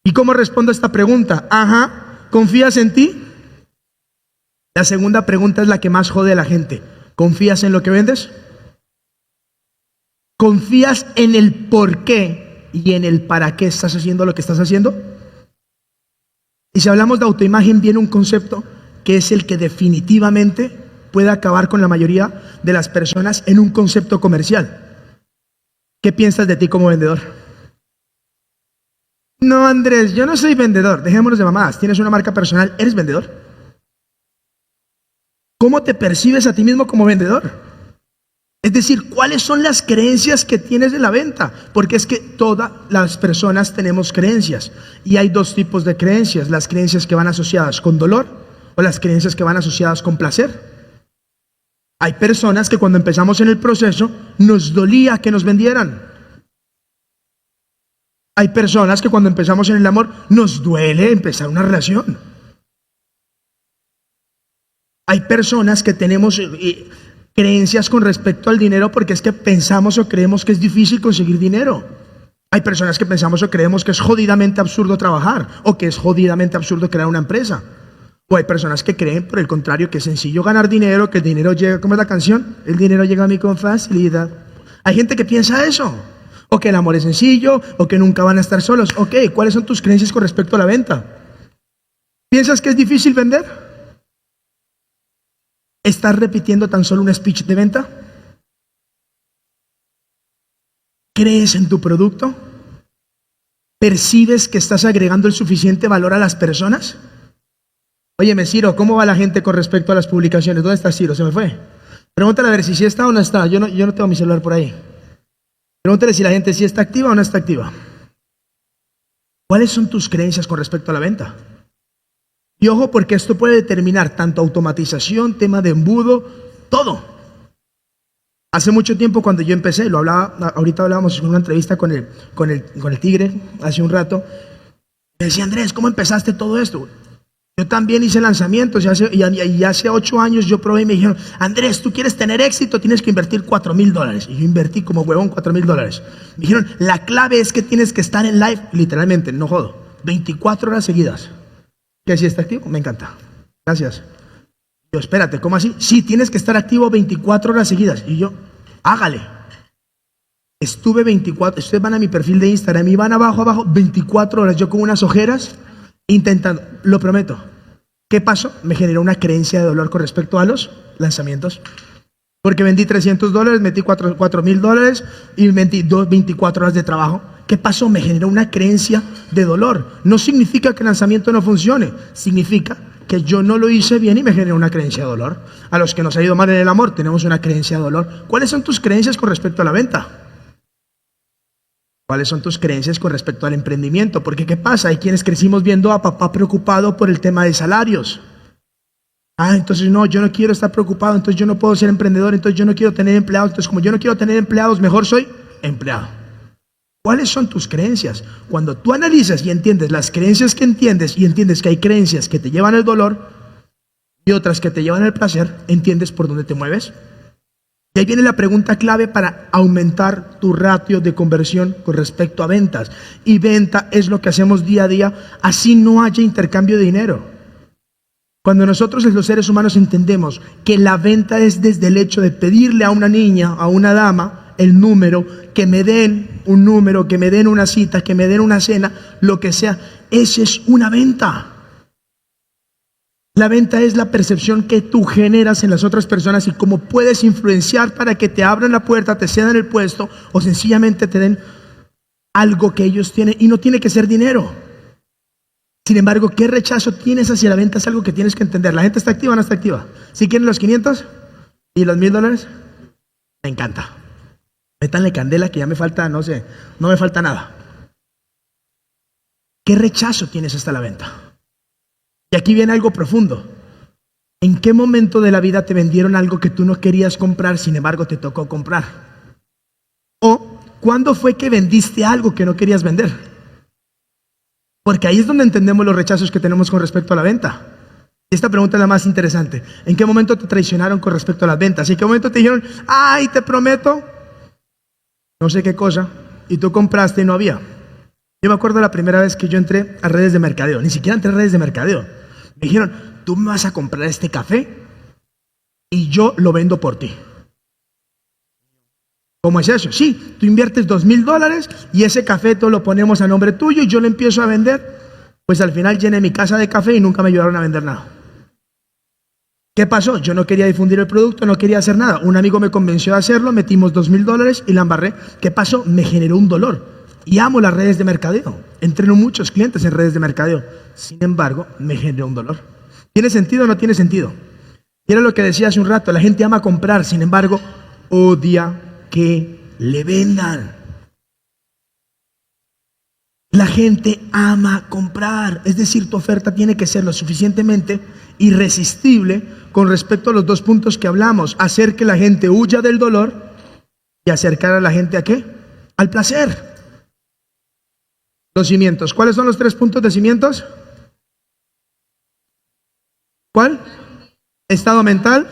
C: ¿Y cómo respondo a esta pregunta? Ajá, ¿confías en ti? La segunda pregunta es la que más jode a la gente. ¿Confías en lo que vendes? ¿Confías en el por qué y en el para qué estás haciendo lo que estás haciendo? Y si hablamos de autoimagen, viene un concepto que es el que definitivamente puede acabar con la mayoría de las personas en un concepto comercial. ¿Qué piensas de ti como vendedor? No, Andrés, yo no soy vendedor. Dejémonos de mamadas. ¿Tienes una marca personal? ¿Eres vendedor? ¿Cómo te percibes a ti mismo como vendedor? Es decir, ¿cuáles son las creencias que tienes de la venta? Porque es que todas las personas tenemos creencias. Y hay 2 tipos de creencias: las creencias que van asociadas con dolor o las creencias que van asociadas con placer. Hay personas que cuando empezamos en el proceso nos dolía que nos vendieran. Hay personas que cuando empezamos en el amor nos duele empezar una relación. Hay personas que tenemos creencias con respecto al dinero porque es que pensamos o creemos que es difícil conseguir dinero. Hay personas que pensamos o creemos que es jodidamente absurdo trabajar o que es jodidamente absurdo crear una empresa. O hay personas que creen, por el contrario, que es sencillo ganar dinero, que el dinero llega, ¿cómo es la canción? El dinero llega a mí con facilidad. Hay gente que piensa eso. O que el amor es sencillo, o que nunca van a estar solos. Ok, ¿cuáles son tus creencias con respecto a la venta? ¿Piensas que es difícil vender? ¿Estás repitiendo tan solo un speech de venta? ¿Crees en tu producto? ¿Percibes que estás agregando el suficiente valor a las personas? Óyeme, Ciro, ¿cómo va la gente con respecto a las publicaciones? ¿Dónde está Ciro? ¿Se me fue? Pregúntale a ver si sí está o no está. Yo no tengo mi celular por ahí. Pregúntale si la gente sí está activa o no está activa. ¿Cuáles son tus creencias con respecto a la venta? Y ojo, porque esto puede determinar tanto automatización, tema de embudo, todo. Hace mucho tiempo cuando yo empecé, ahorita hablábamos en una entrevista con el Tigre, hace un rato, me decía: Andrés, ¿cómo empezaste todo esto? Yo también hice lanzamientos y hace 8 años yo probé y me dijeron: Andrés, tú quieres tener éxito, tienes que invertir $4,000. Y yo invertí como huevón $4,000. Me dijeron: la clave es que tienes que estar en live, literalmente, no jodo, 24 horas seguidas. ¿Que si está activo? Me encanta. Gracias. Yo, espérate, ¿cómo así? Sí, tienes que estar activo 24 horas seguidas. Y yo, hágale. Estuve 24, ustedes van a mi perfil de Instagram y van abajo, 24 horas, yo con unas ojeras, intentando, lo prometo. ¿Qué pasó? Me generó una creencia de dolor con respecto a los lanzamientos. Porque vendí $300, metí $4,000 y metí 24 horas de trabajo. ¿Qué pasó? Me generó una creencia de dolor. No significa que el lanzamiento no funcione, significa que yo no lo hice bien y me generó una creencia de dolor. A los que nos ha ido mal en el amor tenemos una creencia de dolor. ¿Cuáles son tus creencias con respecto a la venta? ¿Cuáles son tus creencias con respecto al emprendimiento? Porque ¿qué pasa? Hay quienes crecimos viendo a papá preocupado por el tema de salarios. Entonces no, yo no quiero estar preocupado, entonces yo no puedo ser emprendedor, entonces yo no quiero tener empleados, entonces como yo no quiero tener empleados, mejor soy empleado. ¿Cuáles son tus creencias? Cuando tú analizas y entiendes las creencias que entiendes y entiendes que hay creencias que te llevan al dolor y otras que te llevan al placer, entiendes por dónde te mueves. Y ahí viene la pregunta clave para aumentar tu ratio de conversión con respecto a ventas. Y venta es lo que hacemos día a día, así no haya intercambio de dinero. Cuando nosotros los seres humanos entendemos que la venta es desde el hecho de pedirle a una niña, a una dama, el número, que me den un número, que me den una cita, que me den una cena, lo que sea, esa es una venta. La venta es la percepción que tú generas en las otras personas y cómo puedes influenciar para que te abran la puerta, te cedan el puesto o sencillamente te den algo que ellos tienen, y no tiene que ser dinero. Sin embargo, ¿qué rechazo tienes hacia la venta? Es algo que tienes que entender. ¿La gente está activa o no está activa? ¿Si quieren los 500 y los $1000? Me encanta. Métanle candela que ya me falta, no sé, no me falta nada. ¿Qué rechazo tienes hasta la venta? Y aquí viene algo profundo. ¿En qué momento de la vida te vendieron algo que tú no querías comprar, sin embargo te tocó comprar? ¿O cuándo fue que vendiste algo que no querías vender? Porque ahí es donde entendemos los rechazos que tenemos con respecto a la venta. Esta pregunta es la más interesante. ¿En qué momento te traicionaron con respecto a las ventas? ¿En qué momento te dijeron, ay, te prometo no sé qué cosa, y tú compraste y no había? Yo me acuerdo la primera vez que yo entré a redes de mercadeo. Ni siquiera entré a redes de mercadeo. Me dijeron, tú me vas a comprar este café y yo lo vendo por ti. ¿Cómo es eso? Sí, tú inviertes $2000 y ese café todo lo ponemos a nombre tuyo y yo lo empiezo a vender. Pues al final llené mi casa de café y nunca me ayudaron a vender nada. ¿Qué pasó? Yo no quería difundir el producto, no quería hacer nada. Un amigo me convenció de hacerlo, metimos $2000 y la embarré. ¿Qué pasó? Me generó un dolor. Y amo las redes de mercadeo. Entreno muchos clientes en redes de mercadeo. Sin embargo, me generó un dolor. ¿Tiene sentido o no tiene sentido? Y era lo que decía hace un rato. La gente ama comprar, sin embargo, odia que le vendan. La gente ama comprar. Es decir, tu oferta tiene que ser lo suficientemente irresistible con respecto a los dos puntos que hablamos. Hacer que la gente huya del dolor y acercar a la gente ¿a qué? Al placer. Los cimientos. ¿Cuáles son los 3 puntos de cimientos? ¿Cuál? Estado mental,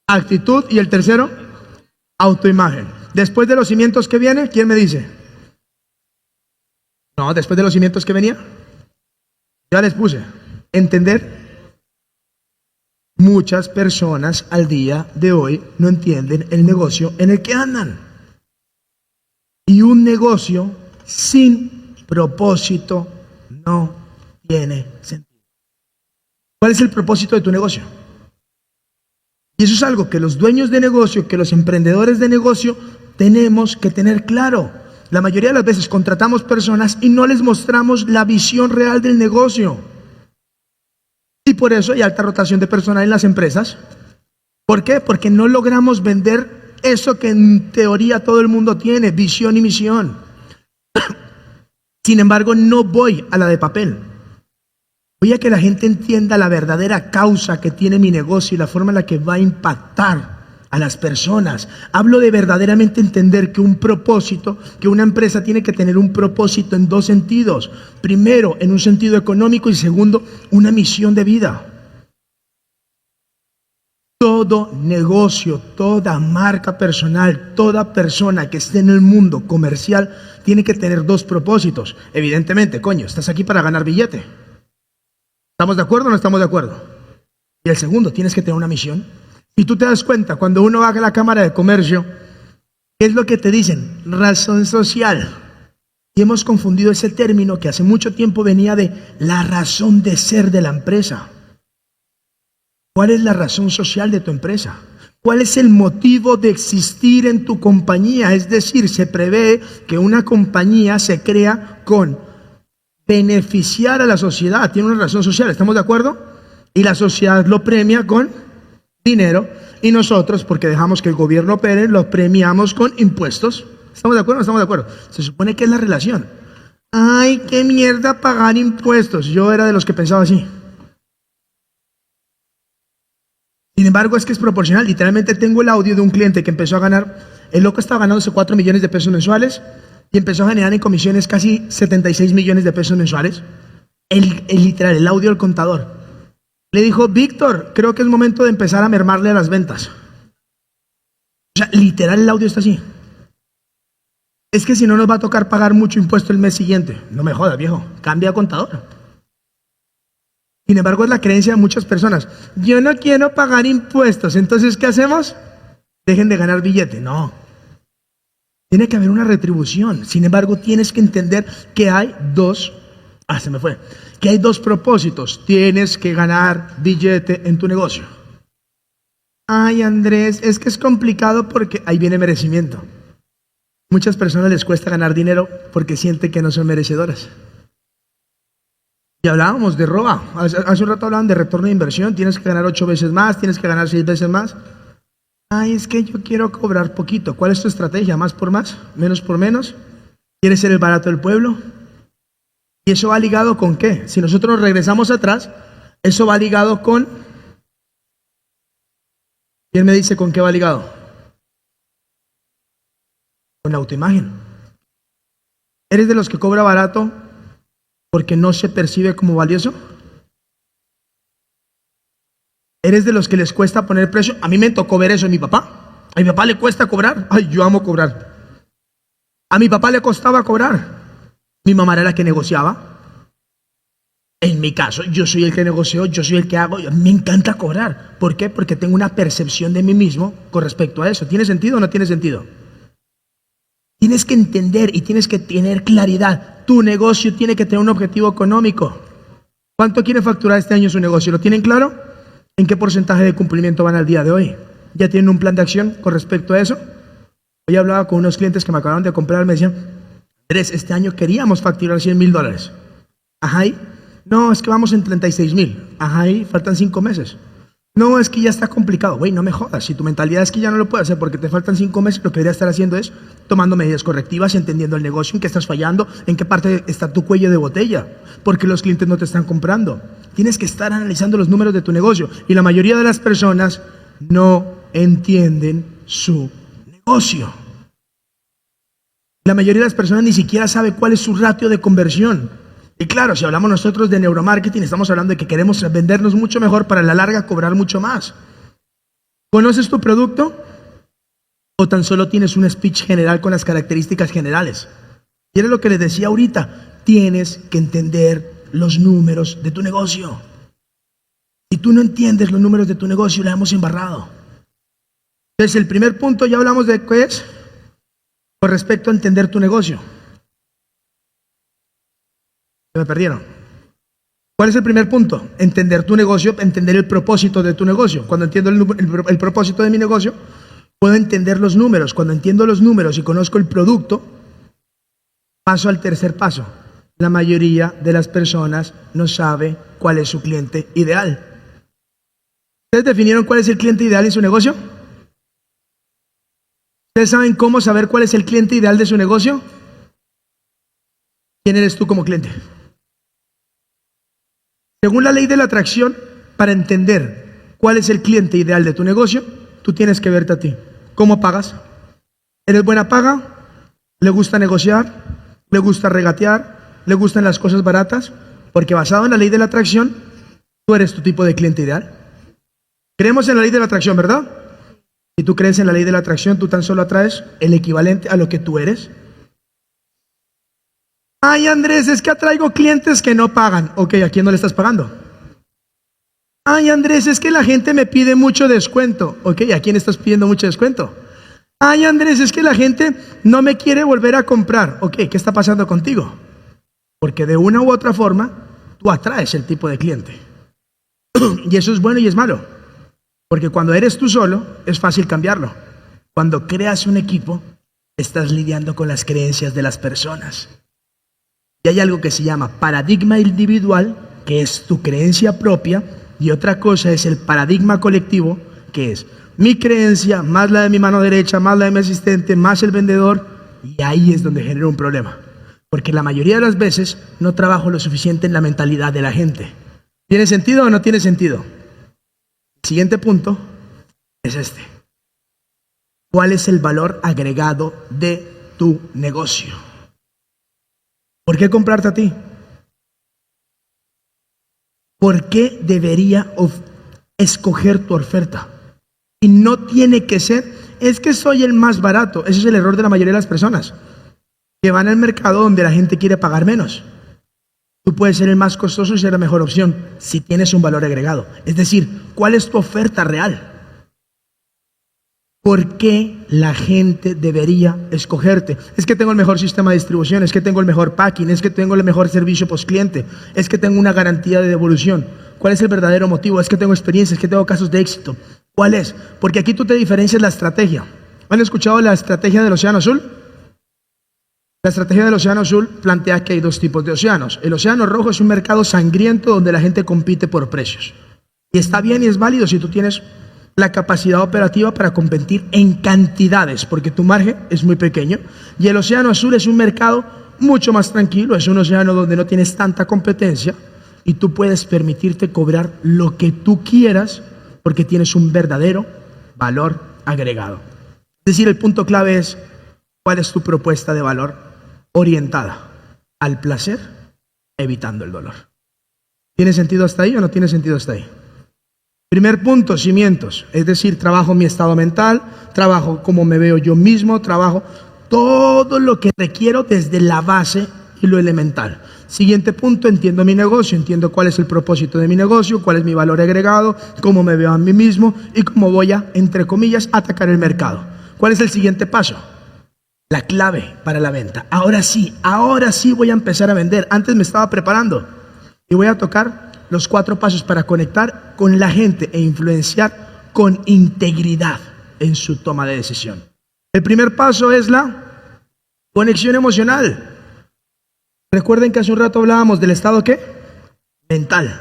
C: actitud y el tercero, autoimagen. Después de los cimientos, ¿qué viene? ¿Quién me dice? No, después de los cimientos, ¿qué venía? Ya les puse. Entender. Muchas personas al día de hoy no entienden el negocio en el que andan. Y un negocio sin propósito no tiene sentido. ¿Cuál es el propósito de tu negocio? Y eso es algo que los dueños de negocio, que los emprendedores de negocio tenemos que tener claro. La mayoría de las veces contratamos personas y no les mostramos la visión real del negocio. Y por eso hay alta rotación de personal en las empresas. ¿Por qué? Porque no logramos vender eso que en teoría todo el mundo tiene, visión y misión. Sin embargo, no voy a la de papel. Voy a que la gente entienda la verdadera causa que tiene mi negocio y la forma en la que va a impactar a las personas. Hablo de verdaderamente entender que un propósito, que una empresa tiene que tener un propósito en 2 sentidos. Primero, en un sentido económico y segundo, una misión de vida. Todo negocio, toda marca personal, toda persona que esté en el mundo comercial tiene que tener 2 propósitos. Evidentemente, coño, estás aquí para ganar billete. ¿Estamos de acuerdo o no estamos de acuerdo? Y el segundo, tienes que tener una misión. Y tú te das cuenta, cuando uno va a la Cámara de Comercio, ¿qué es lo que te dicen? Razón social. Y hemos confundido ese término que hace mucho tiempo venía de la razón de ser de la empresa. ¿Cuál es la razón social de tu empresa? ¿Cuál es el motivo de existir en tu compañía? Es decir, se prevé que una compañía se crea con beneficiar a la sociedad. Tiene una razón social, ¿estamos de acuerdo? Y la sociedad lo premia con dinero y nosotros, porque dejamos que el gobierno opere, lo premiamos con impuestos. ¿Estamos de acuerdo o no estamos de acuerdo? Se supone que es la relación. Ay, qué mierda pagar impuestos. Yo era de los que pensaba así. Sin embargo, es que es proporcional. Literalmente tengo el audio de un cliente que empezó a ganar, el loco estaba ganándose 4 millones de pesos mensuales y empezó a generar en comisiones casi 76 millones de pesos mensuales. Literal, el audio del contador. Le dijo, Víctor, creo que es momento de empezar a mermarle a las ventas. O sea, literal el audio está así. Es que si no nos va a tocar pagar mucho impuesto el mes siguiente. No me jodas, viejo, cambia a contador. Sin embargo, es la creencia de muchas personas. Yo no quiero pagar impuestos, entonces, ¿qué hacemos? Dejen de ganar billete. No. Tiene que haber una retribución. Sin embargo, tienes que entender que hay 2 Se me fue. Que hay dos propósitos. Tienes que ganar billete en tu negocio. Ay, Andrés, es que es complicado porque ahí viene merecimiento. Muchas personas les cuesta ganar dinero porque sienten que no son merecedoras. Y hablábamos de ROA. Hace un rato hablaban de retorno de inversión. Tienes que ganar 8 veces más, tienes que ganar 6 veces más. Ay, es que yo quiero cobrar poquito. ¿Cuál es tu estrategia? ¿Más por más? ¿Menos por menos? ¿Quieres ser el barato del pueblo? ¿Y eso va ligado con qué? Si nosotros regresamos atrás, eso va ligado con... ¿Quién me dice con qué va ligado? Con la autoimagen. ¿Eres de los que cobra barato porque no se percibe como valioso? ¿Eres de los que les cuesta poner precio? A mí me tocó ver eso en mi papá. A mi papá le cuesta cobrar. Ay, yo amo cobrar. A mi papá le costaba cobrar. Mi mamá era la que negociaba. En mi caso, yo soy el que negocio, yo soy el que hago. Me encanta cobrar. ¿Por qué? Porque tengo una percepción de mí mismo con respecto a eso. ¿Tiene sentido o no tiene sentido? Tienes que entender y tienes que tener claridad. Tu negocio tiene que tener un objetivo económico. ¿Cuánto quiere facturar este año su negocio? ¿Lo tienen claro? ¿En qué porcentaje de cumplimiento van al día de hoy? ¿Ya tienen un plan de acción con respecto a eso? Hoy hablaba con unos clientes que me acabaron de comprar, me decían, Andrés, este año queríamos facturar $100,000. Ajá, ¿y? No, es que vamos en 36,000. Ajá, ¿y? Faltan 5 meses. No, es que ya está complicado. Güey, no me jodas. Si tu mentalidad es que ya no lo puedes hacer porque te faltan 5 meses, lo que deberías estar haciendo es tomando medidas correctivas, entendiendo el negocio, en qué estás fallando, en qué parte está tu cuello de botella, porque los clientes no te están comprando. Tienes que estar analizando los números de tu negocio. Y la mayoría de las personas no entienden su negocio. La mayoría de las personas ni siquiera sabe cuál es su ratio de conversión. Y claro, si hablamos nosotros de neuromarketing, estamos hablando de que queremos vendernos mucho mejor para a la larga cobrar mucho más. ¿Conoces tu producto? ¿O tan solo tienes un speech general con las características generales? Y era lo que les decía ahorita. Tienes que entender los números de tu negocio. Si tú no entiendes los números de tu negocio, la hemos embarrado. Entonces, el primer punto ya hablamos de qué es con respecto a entender tu negocio. Se me perdieron. ¿Cuál es el primer punto? Entender tu negocio, entender el propósito de tu negocio. Cuando entiendo el propósito de mi negocio, puedo entender los números. Cuando entiendo los números y conozco el producto, paso al tercer paso. La mayoría de las personas no sabe cuál es su cliente ideal. ¿Ustedes definieron cuál es el cliente ideal en su negocio? ¿Ustedes saben cómo saber cuál es el cliente ideal de su negocio? ¿Quién eres tú como cliente? Según la ley de la atracción, para entender cuál es el cliente ideal de tu negocio, tú tienes que verte a ti. ¿Cómo pagas? ¿Eres buena paga? ¿Le gusta negociar? ¿Le gusta regatear? ¿Le gustan las cosas baratas? Porque basado en la ley de la atracción, tú eres tu tipo de cliente ideal. Creemos en la ley de la atracción, ¿verdad? Si tú crees en la ley de la atracción, tú tan solo atraes el equivalente a lo que tú eres. Ay, Andrés, es que atraigo clientes que no pagan. Ok, ¿a quién no le estás pagando? Ay, Andrés, es que la gente me pide mucho descuento. Ok, ¿a quién estás pidiendo mucho descuento? Ay, Andrés, es que la gente no me quiere volver a comprar. Ok, ¿qué está pasando contigo? Porque de una u otra forma, tú atraes el tipo de cliente. Y eso es bueno y es malo. Porque cuando eres tú solo, es fácil cambiarlo. Cuando creas un equipo, estás lidiando con las creencias de las personas. Y hay algo que se llama paradigma individual, que es tu creencia propia, y otra cosa es el paradigma colectivo, que es mi creencia, más la de mi mano derecha, más la de mi asistente, más el vendedor, y ahí es donde genera un problema. Porque la mayoría de las veces no trabajo lo suficiente en la mentalidad de la gente. ¿Tiene sentido o no tiene sentido? El siguiente punto es este. ¿Cuál es el valor agregado de tu negocio? ¿Por qué comprarte a ti? ¿Por qué debería escoger tu oferta? Y no tiene que ser, es que soy el más barato. Ese es el error de la mayoría de las personas, que van al mercado donde la gente quiere pagar menos. Tú puedes ser el más costoso y ser la mejor opción si tienes un valor agregado. Es decir, ¿cuál es tu oferta real? ¿Por qué la gente debería escogerte? Es que tengo el mejor sistema de distribución, es que tengo el mejor packing, es que tengo el mejor servicio post-cliente, es que tengo una garantía de devolución. ¿Cuál es el verdadero motivo? Es que tengo experiencia, es que tengo casos de éxito. ¿Cuál es? Porque aquí tú te diferencias la estrategia. ¿Han escuchado la estrategia del Océano Azul? La estrategia del Océano Azul plantea que hay dos tipos de océanos. El Océano Rojo es un mercado sangriento donde la gente compite por precios. Y está bien y es válido si tú tienes la capacidad operativa para competir en cantidades, porque tu margen es muy pequeño. Y el Océano Azul es un mercado mucho más tranquilo, es un océano donde no tienes tanta competencia y tú puedes permitirte cobrar lo que tú quieras porque tienes un verdadero valor agregado. Es decir, el punto clave es, ¿cuál es tu propuesta de valor orientada al placer, evitando el dolor? ¿Tiene sentido hasta ahí o no tiene sentido hasta ahí? Primer punto, cimientos, es decir, trabajo mi estado mental, trabajo cómo me veo yo mismo, trabajo todo lo que requiero desde la base y lo elemental. Siguiente punto, entiendo mi negocio, entiendo cuál es el propósito de mi negocio, cuál es mi valor agregado, cómo me veo a mí mismo y cómo voy a, entre comillas, atacar el mercado. ¿Cuál es el siguiente paso? La clave para la venta. Ahora sí voy a empezar a vender. Antes me estaba preparando y voy a tocar los 4 pasos para conectar con la gente e influenciar con integridad en su toma de decisión. El primer paso es la conexión emocional. Recuerden que hace un rato hablábamos del estado ¿qué? Mental.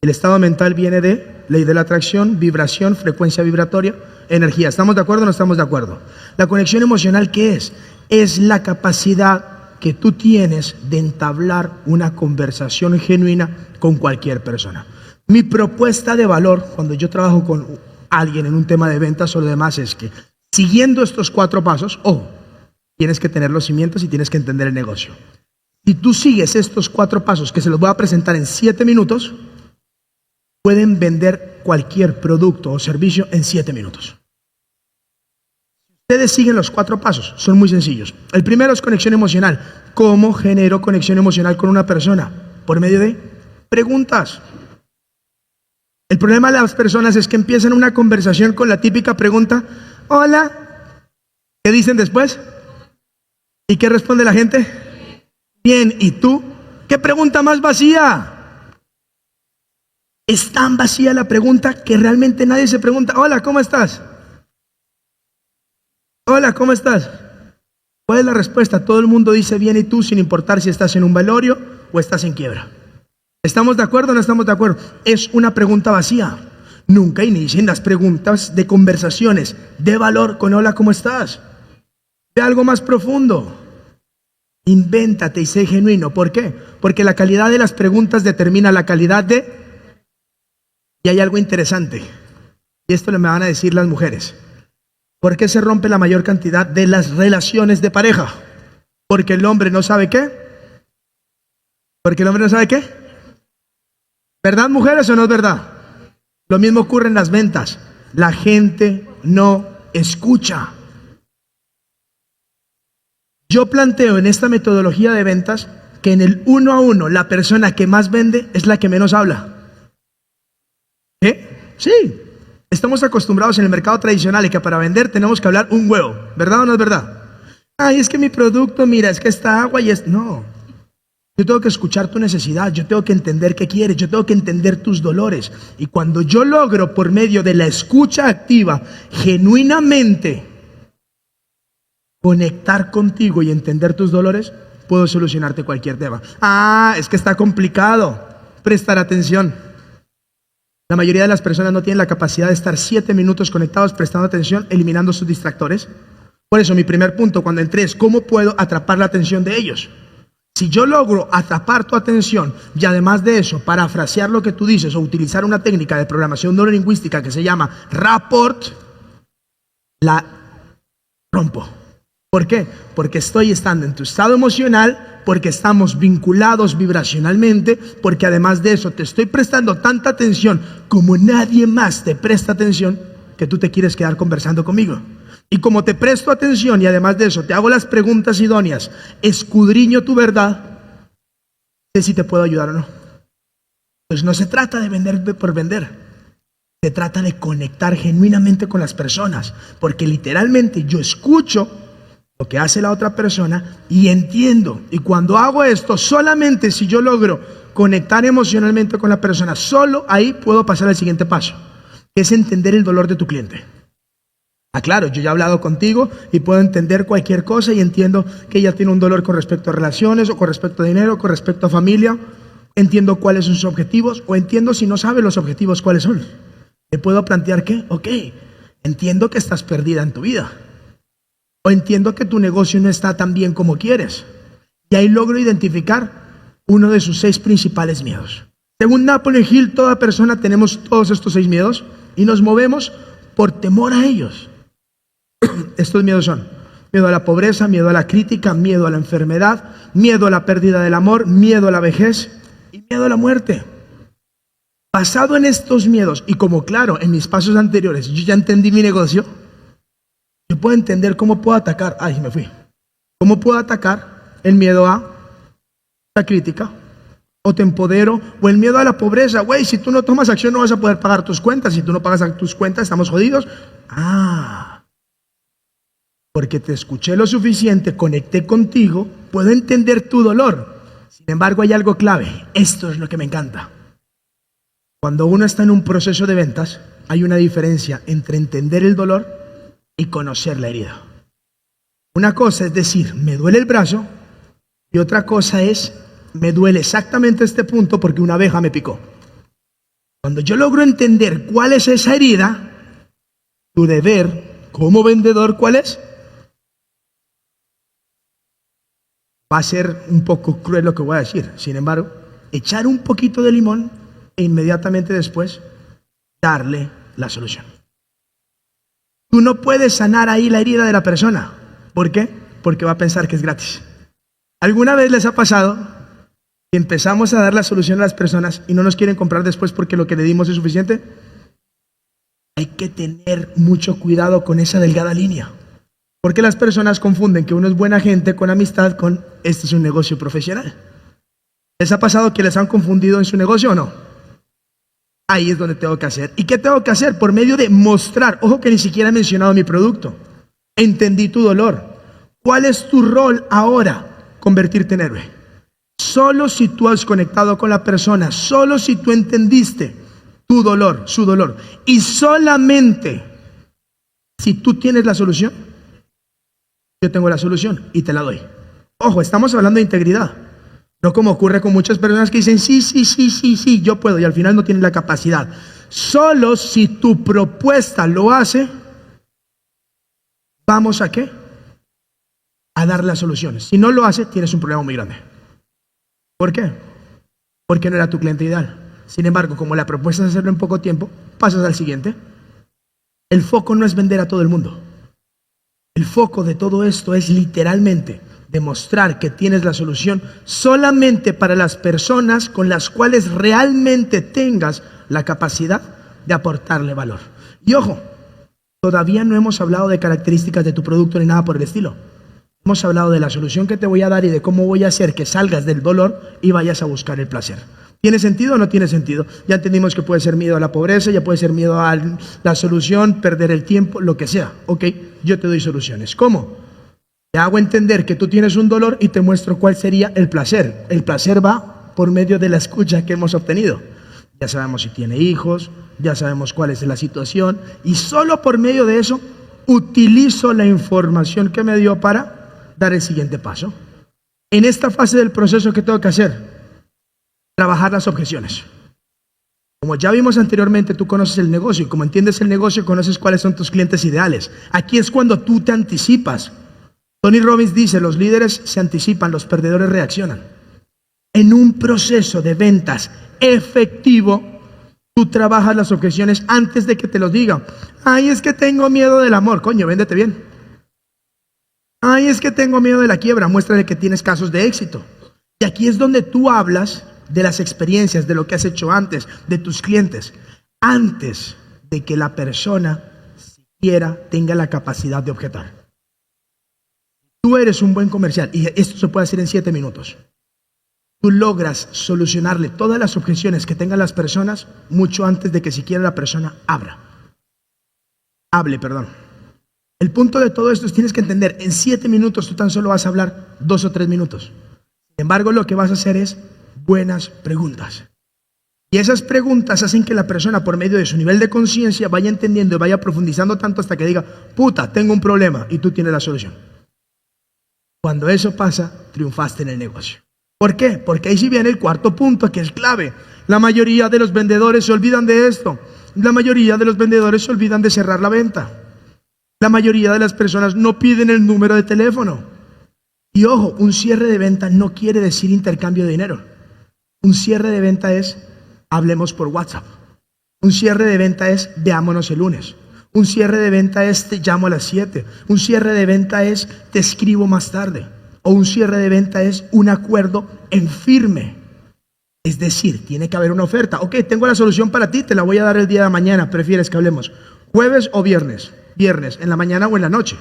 C: El estado mental viene de ley de la atracción, vibración, frecuencia vibratoria, energía. ¿Estamos de acuerdo o no estamos de acuerdo? La conexión emocional, ¿qué es? Es la capacidad que tú tienes de entablar una conversación genuina con cualquier persona. Mi propuesta de valor cuando yo trabajo con alguien en un tema de ventas o lo demás es que siguiendo estos 4 pasos, tienes que tener los cimientos y tienes que entender el negocio. Si tú sigues estos 4 pasos que se los voy a presentar en 7 minutos, pueden vender cualquier producto o servicio en 7 minutos. Ustedes siguen los 4 pasos, son muy sencillos. El primero es conexión emocional. ¿Cómo genero conexión emocional con una persona? Por medio de preguntas. El problema de las personas es que empiezan una conversación con la típica pregunta, hola, ¿qué dicen después? ¿Y qué responde la gente? Bien, ¿y tú? ¿Qué pregunta más vacía? Es tan vacía la pregunta que realmente nadie se pregunta, hola, ¿cómo estás? Hola, ¿cómo estás? ¿Cuál es la respuesta? Todo el mundo dice bien y tú, sin importar si estás en un velorio o estás en quiebra. ¿Estamos de acuerdo o no estamos de acuerdo? Es una pregunta vacía. Nunca inicien las preguntas de conversaciones de valor con hola, ¿cómo estás? De algo más profundo. Invéntate y sé genuino. ¿Por qué? Porque la calidad de las preguntas determina la calidad de... Y hay algo interesante. Y esto le me van a decir las mujeres. ¿Por qué se rompe la mayor cantidad de las relaciones de pareja? Porque el hombre no sabe qué. Porque el hombre no sabe qué. ¿Verdad, mujeres, o no es verdad? Lo mismo ocurre en las ventas. La gente no escucha. Yo planteo en esta metodología de ventas que en el 1 a 1 la persona que más vende es la que menos habla. ¿Qué? Sí. Estamos acostumbrados en el mercado tradicional y que para vender tenemos que hablar un huevo, ¿verdad o no es verdad? Ay, es que mi producto, mira, es que esta agua y es... No, yo tengo que escuchar tu necesidad, yo tengo que entender qué quieres, yo tengo que entender tus dolores. Y cuando yo logro por medio de la escucha activa, genuinamente conectar contigo y entender tus dolores, puedo solucionarte cualquier tema. Ah, es que está complicado, prestar atención. La mayoría de las personas no tienen la capacidad de estar 7 minutos conectados prestando atención, eliminando sus distractores. Por eso mi primer punto cuando entré es ¿cómo puedo atrapar la atención de ellos? Si yo logro atrapar tu atención y además de eso parafrasear lo que tú dices o utilizar una técnica de programación neurolingüística que se llama rapport, la rompo. ¿Por qué? Porque estoy estando en tu estado emocional, porque estamos vinculados vibracionalmente, porque además de eso te estoy prestando tanta atención como nadie más te presta atención que tú te quieres quedar conversando conmigo. Y como te presto atención y además de eso te hago las preguntas idóneas, escudriño tu verdad, sé si te puedo ayudar o no. Pues no se trata de vender por vender. Se trata de conectar genuinamente con las personas, porque literalmente yo escucho lo que hace la otra persona y entiendo. Y cuando hago esto, solamente si yo logro conectar emocionalmente con la persona, solo ahí puedo pasar al siguiente paso, que es entender el dolor de tu cliente. Claro, yo ya he hablado contigo y puedo entender cualquier cosa y entiendo que ella tiene un dolor con respecto a relaciones o con respecto a dinero, con respecto a familia. Entiendo cuáles son sus objetivos o entiendo, si no sabe los objetivos, cuáles son. ¿Te puedo plantear qué? Ok, entiendo que estás perdida en tu vida. O entiendo que tu negocio no está tan bien como quieres. Y ahí logro identificar uno de sus 6 principales miedos. Según Napoleon Hill, toda persona tenemos todos estos 6 miedos y nos movemos por temor a ellos. Estos miedos son miedo a la pobreza, miedo a la crítica, miedo a la enfermedad, miedo a la pérdida del amor, miedo a la vejez y miedo a la muerte. Basado en estos miedos y como claro, en mis pasos anteriores, yo ya entendí mi negocio, yo puedo entender cómo puedo atacar, cómo puedo atacar el miedo a la crítica, o te empodero, o el miedo a la pobreza. Güey, si tú no tomas acción no vas a poder pagar tus cuentas, si tú no pagas tus cuentas estamos jodidos. Porque te escuché lo suficiente, conecté contigo, puedo entender tu dolor. Sin embargo, hay algo clave, esto es lo que me encanta. Cuando uno está en un proceso de ventas, hay una diferencia entre entender el dolor y conocer la herida. Una cosa es decir, me duele el brazo, y otra cosa es, me duele exactamente este punto porque una abeja me picó. Cuando yo logro entender cuál es esa herida, tu deber como vendedor, ¿cuál es? Va a ser un poco cruel lo que voy a decir. Sin embargo, echar un poquito de limón e inmediatamente después darle la solución. Tú no puedes sanar ahí la herida de la persona. ¿Por qué? Porque va a pensar que es gratis. ¿Alguna vez les ha pasado que empezamos a dar la solución a las personas y no nos quieren comprar después porque lo que le dimos es suficiente? Hay que tener mucho cuidado con esa delgada línea. Porque las personas confunden que uno es buena gente con amistad con este es un negocio profesional. ¿Les ha pasado que les han confundido en su negocio o no? Ahí es donde tengo que hacer. ¿Y qué tengo que hacer? Por medio de mostrar. Ojo que ni siquiera he mencionado mi producto. Entendí tu dolor. ¿Cuál es tu rol ahora? Convertirte en héroe. Solo si tú has conectado con la persona, solo si tú entendiste tu dolor, su dolor, y solamente si tú tienes la solución, yo tengo la solución y te la doy. Ojo, estamos hablando de integridad. No como ocurre con muchas personas que dicen, sí, yo puedo, y al final no tienen la capacidad. Solo si tu propuesta lo hace, ¿vamos a qué? A dar las soluciones. Si no lo hace, tienes un problema muy grande. ¿Por qué? Porque no era tu cliente ideal. Sin embargo, como la propuesta es hacerlo en poco tiempo, pasas al siguiente. El foco no es vender a todo el mundo. El foco de todo esto es literalmente demostrar que tienes la solución solamente para las personas con las cuales realmente tengas la capacidad de aportarle valor. Y ojo, todavía no hemos hablado de características de tu producto ni nada por el estilo. Hemos hablado de la solución que te voy a dar y de cómo voy a hacer que salgas del dolor y vayas a buscar el placer. ¿Tiene sentido o no tiene sentido? Ya entendimos que puede ser miedo a la pobreza, ya puede ser miedo a la solución, perder el tiempo, lo que sea. Ok, yo te doy soluciones. ¿Cómo? Te hago entender que tú tienes un dolor y te muestro cuál sería el placer. El placer va por medio de la escucha que hemos obtenido. Ya sabemos si tiene hijos, ya sabemos cuál es la situación y solo por medio de eso utilizo la información que me dio para dar el siguiente paso. En esta fase del proceso, ¿qué tengo que hacer? Trabajar las objeciones. Como ya vimos anteriormente, tú conoces el negocio y como entiendes el negocio, conoces cuáles son tus clientes ideales. Aquí es cuando tú te anticipas. Tony Robbins dice, los líderes se anticipan, los perdedores reaccionan. En un proceso de ventas efectivo, tú trabajas las objeciones antes de que te los digan. Ay, es que tengo miedo del amor. Coño, véndete bien. Ay, es que tengo miedo de la quiebra. Muéstrale que tienes casos de éxito. Y aquí es donde tú hablas de las experiencias, de lo que has hecho antes, de tus clientes, antes de que la persona siquiera tenga la capacidad de objetar. Tú eres un buen comercial y esto se puede hacer en 7 minutos. tú logras solucionarle todas las objeciones que tengan las personas mucho antes de que siquiera la persona hable, perdón. El punto de todo esto es tienes que entender, en 7 minutos tú tan solo vas a hablar 2 o 3 minutos. Sin embargo, lo que vas a hacer es buenas preguntas. Y esas preguntas hacen que la persona, por medio de su nivel de conciencia, vaya entendiendo y vaya profundizando tanto hasta que diga, puta, tengo un problema, y tú tienes la solución. Cuando eso pasa, triunfaste en el negocio. ¿Por qué? Porque ahí sí viene el cuarto punto, que es clave. La mayoría de los vendedores se olvidan de esto. La mayoría de los vendedores se olvidan de cerrar la venta. La mayoría de las personas no piden el número de teléfono. Y ojo, un cierre de venta no quiere decir intercambio de dinero. Un cierre de venta es hablemos por WhatsApp. Un cierre de venta es veámonos el lunes. Un cierre de venta es te llamo a las 7. Un cierre de venta es te escribo más tarde. O un cierre de venta es un acuerdo en firme. Es decir, tiene que haber una oferta. Ok, tengo la solución para ti, te la voy a dar el día de mañana. ¿Prefieres que hablemos jueves o viernes? Viernes, en la mañana o en la noche.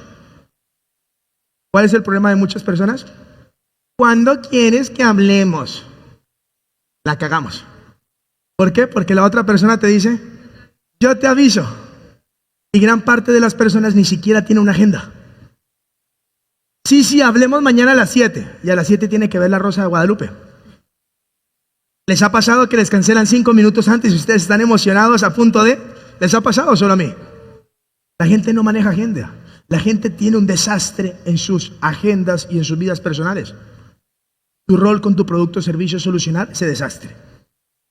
C: ¿Cuál es el problema de muchas personas? ¿Cuándo quieres que hablemos? La cagamos. ¿Por qué? Porque la otra persona te dice, yo te aviso. Y gran parte de las personas ni siquiera tiene una agenda. Sí, hablemos mañana a las 7. Y a las 7 tiene que ver La Rosa de Guadalupe. ¿Les ha pasado que les cancelan 5 minutos antes y ustedes están emocionados a punto de? ¿Les ha pasado solo a mí? La gente no maneja agenda. La gente tiene un desastre en sus agendas y en sus vidas personales. Tu rol con tu producto o servicio es solucionar ese desastre.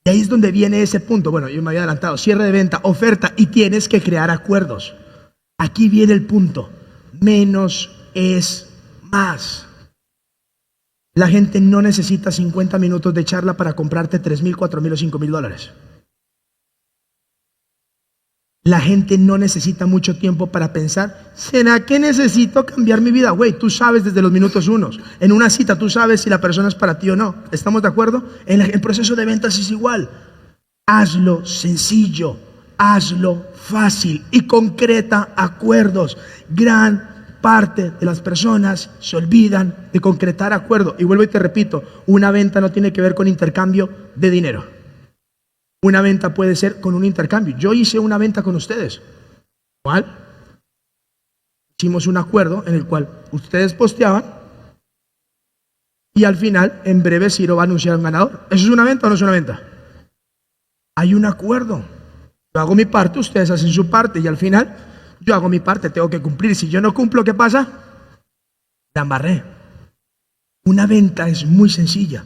C: Y ahí es donde viene ese punto. Bueno, yo me había adelantado. Cierre de venta, oferta, y tienes que crear acuerdos. Aquí viene el punto. Menos es más. La gente no necesita 50 minutos de charla para comprarte 3,000, 4,000 o 5,000 dólares. La gente no necesita mucho tiempo para pensar, ¿será que necesito cambiar mi vida? Güey, tú sabes desde los minutos 1. En una cita tú sabes si la persona es para ti o no. ¿Estamos de acuerdo? En el proceso de ventas es igual. Hazlo sencillo, hazlo fácil y concreta acuerdos. Gran parte de las personas se olvidan de concretar acuerdos. Y vuelvo y te repito, una venta no tiene que ver con intercambio de dinero. Una venta puede ser con un intercambio. Yo hice una venta con ustedes. ¿Cuál? Hicimos un acuerdo en el cual ustedes posteaban y al final, en breve, Ciro va a anunciar un ganador. ¿Eso es una venta o no es una venta? Hay un acuerdo. Yo hago mi parte, ustedes hacen su parte y al final, yo hago mi parte, tengo que cumplir. Si yo no cumplo, ¿qué pasa? La embarré. Una venta es muy sencilla.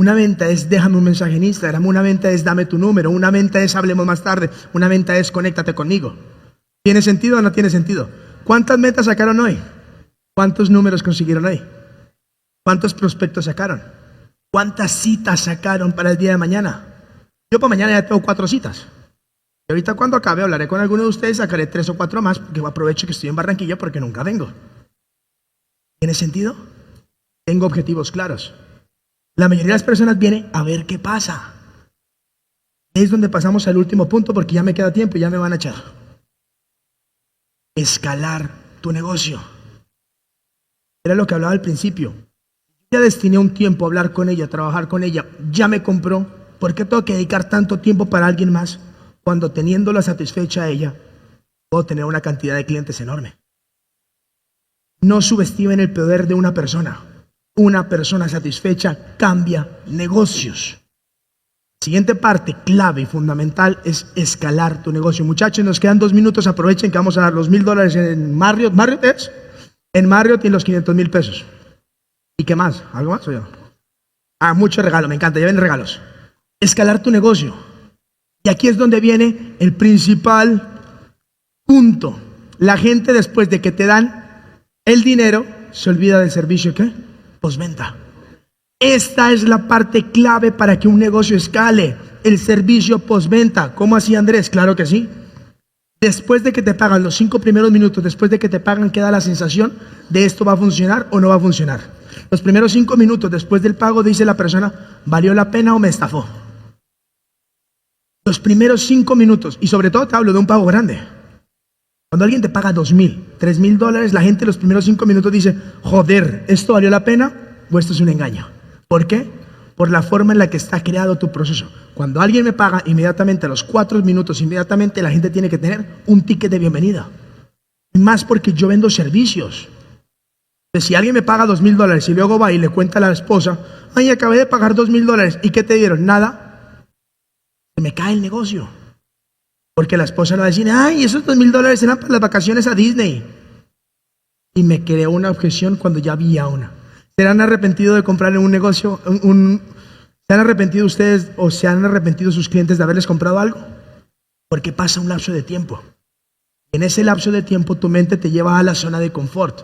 C: Una venta es déjame un mensaje en Instagram, una venta es dame tu número, una venta es hablemos más tarde, una venta es conéctate conmigo. ¿Tiene sentido o no tiene sentido? ¿Cuántas metas sacaron hoy? ¿Cuántos números consiguieron hoy? ¿Cuántos prospectos sacaron? ¿Cuántas citas sacaron para el día de mañana? Yo para mañana ya tengo 4 citas. Y ahorita cuando acabe hablaré con alguno de ustedes, sacaré 3 o 4 más, porque aprovecho que estoy en Barranquilla porque nunca vengo. ¿Tiene sentido? Tengo objetivos claros. La mayoría de las personas vienen a ver qué pasa. Es donde pasamos al último punto porque ya me queda tiempo y ya me van a echar. Escalar tu negocio. Era lo que hablaba al principio. Ya destiné un tiempo a hablar con ella, a trabajar con ella. Ya me compró. ¿Por qué tengo que dedicar tanto tiempo para alguien más cuando teniéndola satisfecha a ella puedo tener una cantidad de clientes enorme? No subestimen el poder de una persona. Una persona satisfecha cambia negocios. Siguiente parte clave y fundamental es escalar tu negocio. Muchachos, nos quedan 2 minutos. Aprovechen que vamos a dar los $1,000 en Marriott. ¿Marriott es? En Marriott y los 500,000 pesos. ¿Y qué más? ¿Algo más o yo? Mucho regalo, me encanta. Lleven regalos. Escalar tu negocio. Y aquí es donde viene el principal punto. La gente después de que te dan el dinero se olvida del servicio ¿qué? Postventa. Esta es la parte clave para que un negocio escale, el servicio postventa. ¿Cómo así, Andrés? Claro que sí. Después de que te pagan los 5 primeros minutos, después de que te pagan, queda la sensación de esto va a funcionar o no va a funcionar. Los primeros 5 minutos después del pago dice la persona, ¿valió la pena o me estafó? Los primeros 5 minutos, y sobre todo te hablo de un pago grande. Cuando alguien te paga $2,000, $3,000, la gente los primeros 5 minutos dice, joder, ¿esto valió la pena o esto es un engaño? ¿Por qué? por la forma en la que está creado tu proceso. Cuando alguien me paga, inmediatamente a los 4 minutos, inmediatamente la gente tiene que tener un ticket de bienvenida. Y más porque yo vendo servicios. Entonces, si alguien me paga $2,000 y luego va y le cuenta a la esposa, ay, acabé de pagar $2,000, ¿y qué te dieron? Nada. Se me cae el negocio. Porque la esposa le va a decir, ay, esos $2,000 eran para las vacaciones a Disney. Y me creó una objeción cuando ya había una. ¿Se han arrepentido de comprar en un negocio? ¿Se han arrepentido ustedes o se han arrepentido sus clientes de haberles comprado algo? Porque pasa un lapso de tiempo. En ese lapso de tiempo tu mente te lleva a la zona de confort.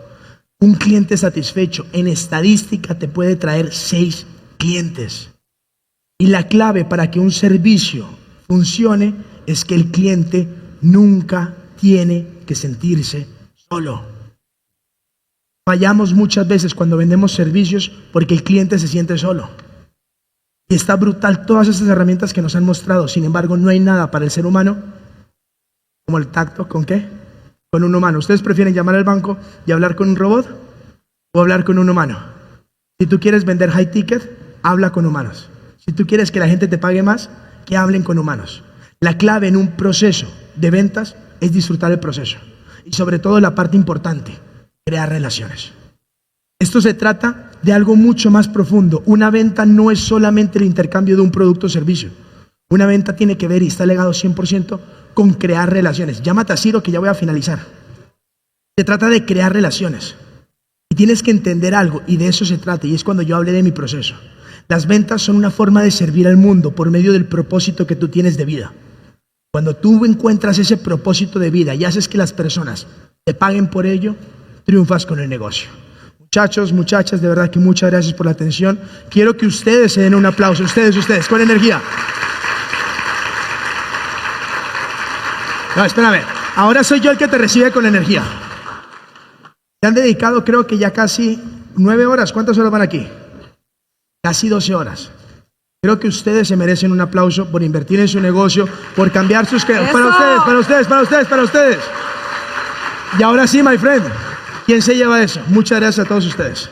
C: Un cliente satisfecho en estadística te puede traer 6 clientes. Y la clave para que un servicio funcione es que el cliente nunca tiene que sentirse solo. Fallamos muchas veces cuando vendemos servicios porque el cliente se siente solo. Y está brutal todas estas herramientas que nos han mostrado. Sin embargo, no hay nada para el ser humano como el tacto. ¿Con qué? Con un humano. ¿Ustedes prefieren llamar al banco y hablar con un robot o hablar con un humano? Si tú quieres vender high ticket, habla con humanos. Si tú quieres que la gente te pague más, que hablen con humanos. La clave en un proceso de ventas es disfrutar el proceso. Y sobre todo la parte importante, crear relaciones. Esto se trata de algo mucho más profundo. Una venta no es solamente el intercambio de un producto o servicio. Una venta tiene que ver y está ligado 100% con crear relaciones. Llámate a Ciro que ya voy a finalizar. Se trata de crear relaciones. Y tienes que entender algo y de eso se trata. Y es cuando yo hablé de mi proceso. Las ventas son una forma de servir al mundo por medio del propósito que tú tienes de vida. Cuando tú encuentras ese propósito de vida y haces que las personas te paguen por ello, triunfas con el negocio. Muchachos, muchachas, de verdad que muchas gracias por la atención. Quiero que ustedes se den un aplauso, ustedes, con energía. No, espérame. Ahora soy yo el que te recibe con energía. Se han dedicado, creo que ya casi 9 horas. ¿Cuántas horas van aquí? Casi 12 horas. Creo que ustedes se merecen un aplauso por invertir en su negocio, por cambiar sus creencias. Para ustedes. Y ahora sí, my friend. ¿Quién se lleva eso? Muchas gracias a todos ustedes.